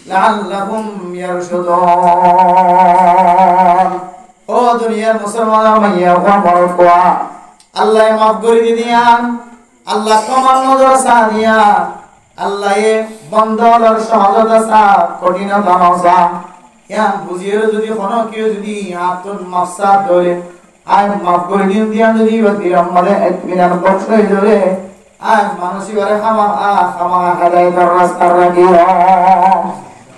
لعلهم يرشدون ও দুনিয়ার মুসলমান ভাইয়া ও বড় আল্লাহ মাফ করে দিয়ান আল্লাহ তোমার নজর সাদিয়া আল্লাহ এ বন্দর সহজতা সা কঠিনতা নসা ইয়া বুঝিয়ে যদি কোনো কেউ যদি আতন মাফসাদ ধরে আই মাফ করে দিয়ান যদি বদির আমাদের ইতমিনান বখশ ধরে আই মানসিকভাবে খামা হেদায়েতের রাস্তা রাখিও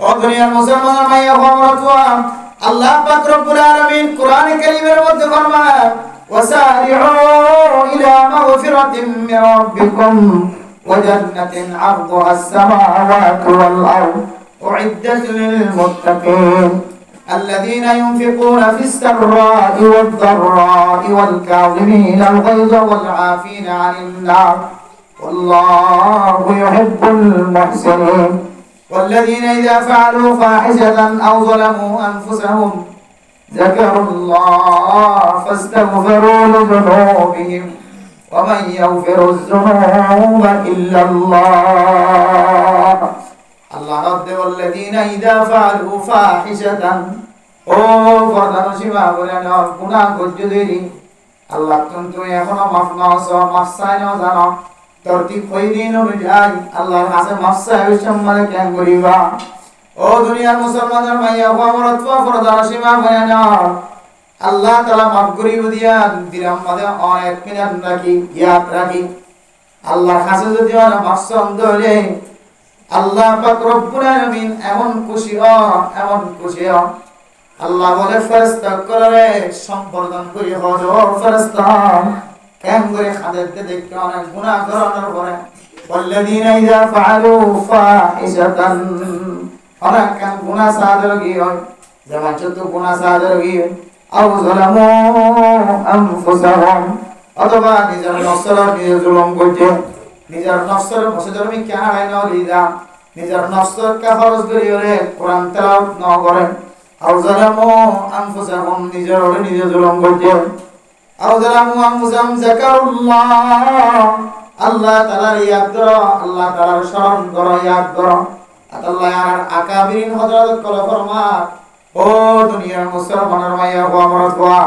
ও দুনিয়ার মুসলমান ভাইয়া ও বড় আল্লাহ পাক রব্বুল আলামিন কোরআন কারীমের মধ্যে ফরমায় ওয়াসারিউ ইলা মাগফিরাতিন মির রাব্বিকুম ওয়া জান্নাতিন আরদুহা আস-সামাওয়াতু ওয়াল আরদ উইদ্দাত লিল মুত্তাকিন الذين ينفقون في السراء والضراء والكاظمين الغيظ والعافين عن الناس والله يحب المحسنين والذين إذا فعلوا فاحشة أو ظلموا أنفسهم ذكروا الله فاستغفروا لذنوبهم ومن يغفر الذنوب إلا الله الله رب والذين إذا فعلوا فاحشة أو فرضنا بلنا كنا كجدري الله كنتم يخنا مفناصا مفسانا زنا তরতিব কইদিন অনুযায়ী আল্লাহর কাছে মাফসায়ের সম্মানে কেন করিবা ও দুনিয়ার মুসলমানদের ভাইয়া ও আমার তওয়া ফরদার সীমা বানানা আল্লাহ তাআলা মাফ করিব দিয়া দিরাম মাদে অনেক মিনান রাখি ইয়াদ রাখি আল্লাহর কাছে যদি আমরা মাফসান ধরে আল্লাহ পাক রব্বুল আলামিন এমন খুশি আল্লাহ বলে ফেরেশতা করে সম্পর্দন করি হলো ফেরেশতা কেন করে খাদেরতে দেখতে অনেক গুনাহ করানোর পরে والذين إذا فعلوا فاحشة অনেক কেন গুনাহ সাদর গিয়ে যেমন ছোট গুনাহ সাদর গিয়ে আও যালামু আনফুসাহুম অথবা নিজের নফসের নিজে জুলুম করছে নিজের নফসের মুসলমি কেন হয় না লিদা নিজের নফসের কা ফরজ করিয়ে কোরআন তেলাওয়াত না করে আও যালামু আনফুসাহুম নিজের নিজে জুলুম করছে أو ظلموا أنفسهم ذكروا الله الله تعالى يقدر الله تعالى شرم كر يقدر الله يعلم أكابرين حضرات كل فرما أو دنيا مسلمان رميا وامرتوا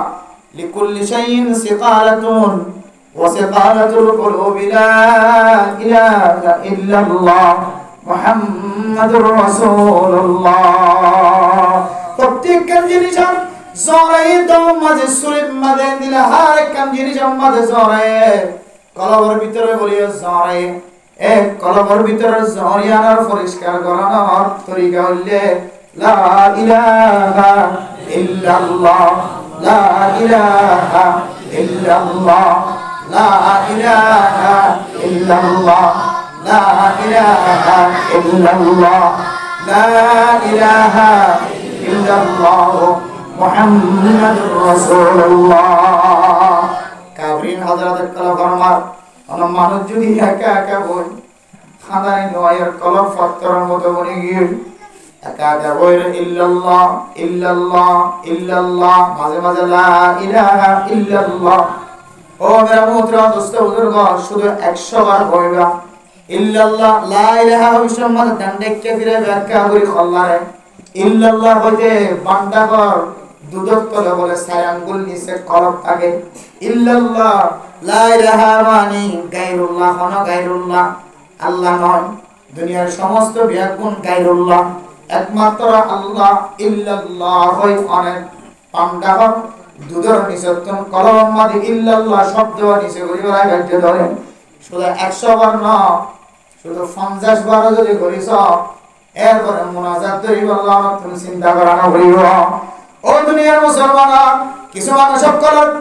لكل شيء سقالة وسقالة القلوب لا إله إلا الله محمد رسول الله প্রত্যেক জিনিস জরাই দাও মাঝে সুরিত মাঝে দিলে হার কাম জিনিস মাঝে জরাই কলবর ভিতরে বলিও জরাই এক কলবর ভিতরে জরিয়ানার পরিষ্কার করানোর তরিকা হইলে লা ইলাহা ইল্লাল্লাহ লা ইলাহা ইল্লাল্লাহ লা ইলাহা ইল্লাল্লাহ লা ইলাহা ইল্লাল্লাহ লা ইলাহা ইল্লাল্লাহ মুহাম্মাদুর রাসূলুল্লাহ কাবরিন হযরত কলব ফরমার অন মানুষ যদি একা একা বই খাদানি নয়ের কলব ফত্তরের মতো বনে গিয়ে একা একা বই ইল্লাল্লাহ ইল্লাল্লাহ ইল্লাল্লাহ মাঝে মাঝে লা ইলাহা ইল্লাল্লাহ ও মেরা মুহতরম দোস্ত বুজুর্গ শুধু 100 বার বইবা ইল্লাল্লাহ লা ইলাহা ইল্লাল্লাহ ডান্ডে কে ফিরে ব্যাখ্যা করি খল্লারে ইল্লাল্লাহ হইতে বান্দাগর দুধর তলে বলে 4 আঙ্গুল নিচে কলব থাকে ইল্লাল্লাহ লা ইলাহা মানি গায়রুল্লাহ হন গায়রুল্লাহ আল্লাহ নয় দুনিয়ার সমস্ত ব্যাগুণ গায়রুল্লাহ একমাত্র আল্লাহ ইল্লাল্লাহ হয় অনেক পান্ডাহ দুধর নিচে তুম কলব মাদি ইল্লাল্লাহ শব্দ নিচে গরিবরাই গাইতে ধরে শুধু 100 বার না শুধু 50 বার যদি করিস এরপরে মুনাজাত করিব আল্লাহ তুমি চিন্তা করা না করিব ও দুনিয়ার মুসলমান কিছু মানুষ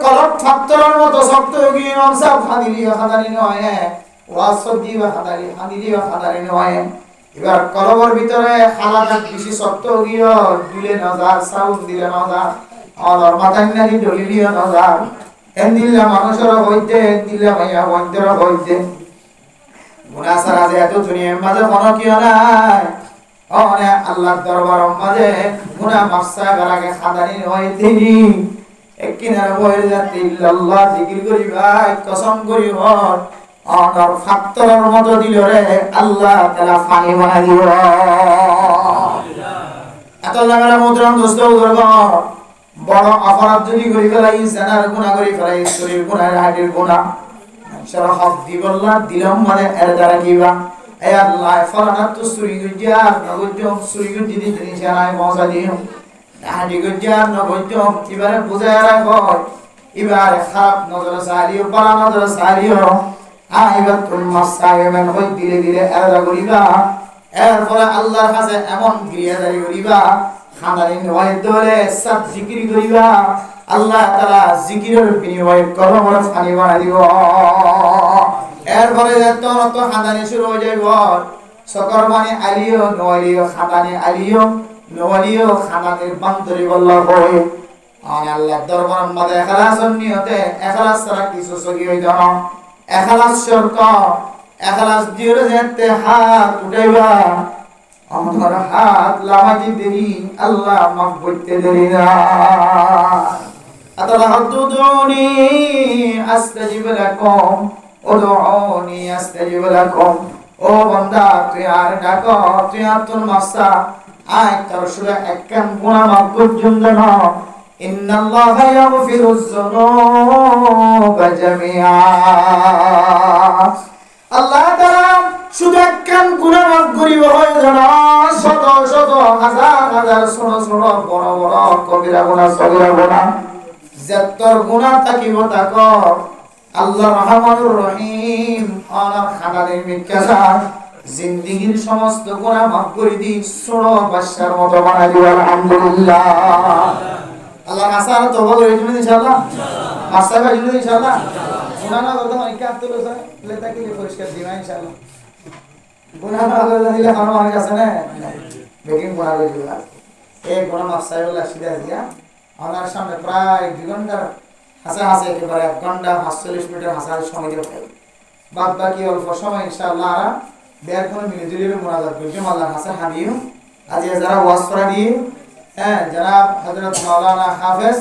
কলব ফাত্তরের মতো শক্ত গিয়ে ইমাম সাহেব হাদিলিও হাদারি নয় ওয়াসদি বা হাদারি হাদিলিও হাদারি নয় এবার কলবের ভিতরে হালাটা বেশি শক্ত গিয়ে দিলে নজর সাউন্ড দিলে নজর আর মাথায় নাকি দলিলিও নজর এন দিলে মানুষের হইতে দিলে ভাইয়া বন্ধের হইতে গুনাহ ছাড়া যে এত দুনিয়ার মাঝে কোনো কি নাই ওনে আল্লাহর দরবারের মাঝে গুনাহ মাফসা করাকে খাদানি হয় তিনি এককিনার বইরে যাতে ইল্লাল্লাহ জিকির করিবা কসম করিব আর ফাত্তরের মতো দিল রে আল্লাহ তাআলা পানি বানাই দিব এত জায়গা মুদ্রান দোস্ত করব বড় অপরাধ যদি করি ফেলাই জানার গুনাহ করি ফেলাই শরীর গুনাহ হাড়ির গুনাহ সারা হক দিবল্লাহ দিলাম মানে এর দ্বারা কিবা এ আল্লাহ ফলানা তো চুরি গজ্জা নগজ্জ চুরি গজ্জি দি জিনিস আনাই মজা দিও হাড়ি গজ্জা নগজ্জ এবারে বুঝায় রাখো এবারে খারাপ নজর সারিও বালা নজর সারিও এবার তুমি মাসায়েমেন হই ধীরে ধীরে এরা করিবা এরপরে আল্লাহর কাছে এমন ক্রিয়াদারি করিবা খানারি নয় দলে সব জিকির করিবা আল্লাহ তাআলা জিকিরের বিনিময়ে কলমে পানি বানাই দিব এরপরে যত খানানি শুরু হয়ে যাইব সকর মানে আলিও নলিও খানানি আলিও নলিও খানানির বান্দরি বল্লা হয় আর আল্লাহর দরবারের মধ্যে ইখলাসের নিয়তে ইখলাস ছাড়া কিছু সহি হইতো না ইখলাস শর্ত ইখলাস দিয়ে যেতে হাত উঠাইবা আমার হাত লামাইতে দেরি আল্লাহ মাফ করতে দেরি না আতালাহুদুনি আস্তাজিব লাকুম উদউনি আস্তাজিব লাকুম ও বান্দা তুই আর ডাকো তুই আর তোর মাসা আয় তোর শুধু একখান গুনাহ মাফ পর্যন্ত না ইন্নাল্লাহা ইয়াগফিরুজ যুনুবা জামিআ আল্লাহ তাআলা শুধু একখান গুনাহ মাফ করিব হয় জানা শত শত হাজার হাজার ছোট ছোট বড় বড় কবিরা গুনাহ সগীরা গুনাহ যতর গুনাহ থাকিব তাক আল্লাহ রহমানুর রহিম আনার খানাদের মিকাসা জিন্দেগীর সমস্ত গুনাহ মাফ করে দি ছোট বাচ্চার মতো বানাই দিব আলহামদুলিল্লাহ আল্লাহ আসার তওবা করে দিবেন ইনশাআল্লাহ আশা করি ইনশাআল্লাহ গুনাহ না করতে হয় কি আত্মলো স্যার লেতা কি পরিষ্কার দিবা ইনশাআল্লাহ গুনাহ না করলে দিলে আমার অনেক আছে না বেকিং গুনাহ করে দিবা এই গুনাহ মাফসাই বলে সিধা দিয়া আমার সামনে প্রায় 2 ঘন্টার হাসা হাসা একেবারে 1 ঘন্টা 45 মিনিটের হাসার সময় দিয়ে ফেল বাদ বাকি অল্প সময় ইনশাআল্লাহ আর বের করে মিলে দিলে মুনাজাত করবে আল্লাহ হাসান হাদিও আজ যারা ওয়াজ করা দিয়ে হ্যাঁ জনাব হযরত মাওলানা হাফেজ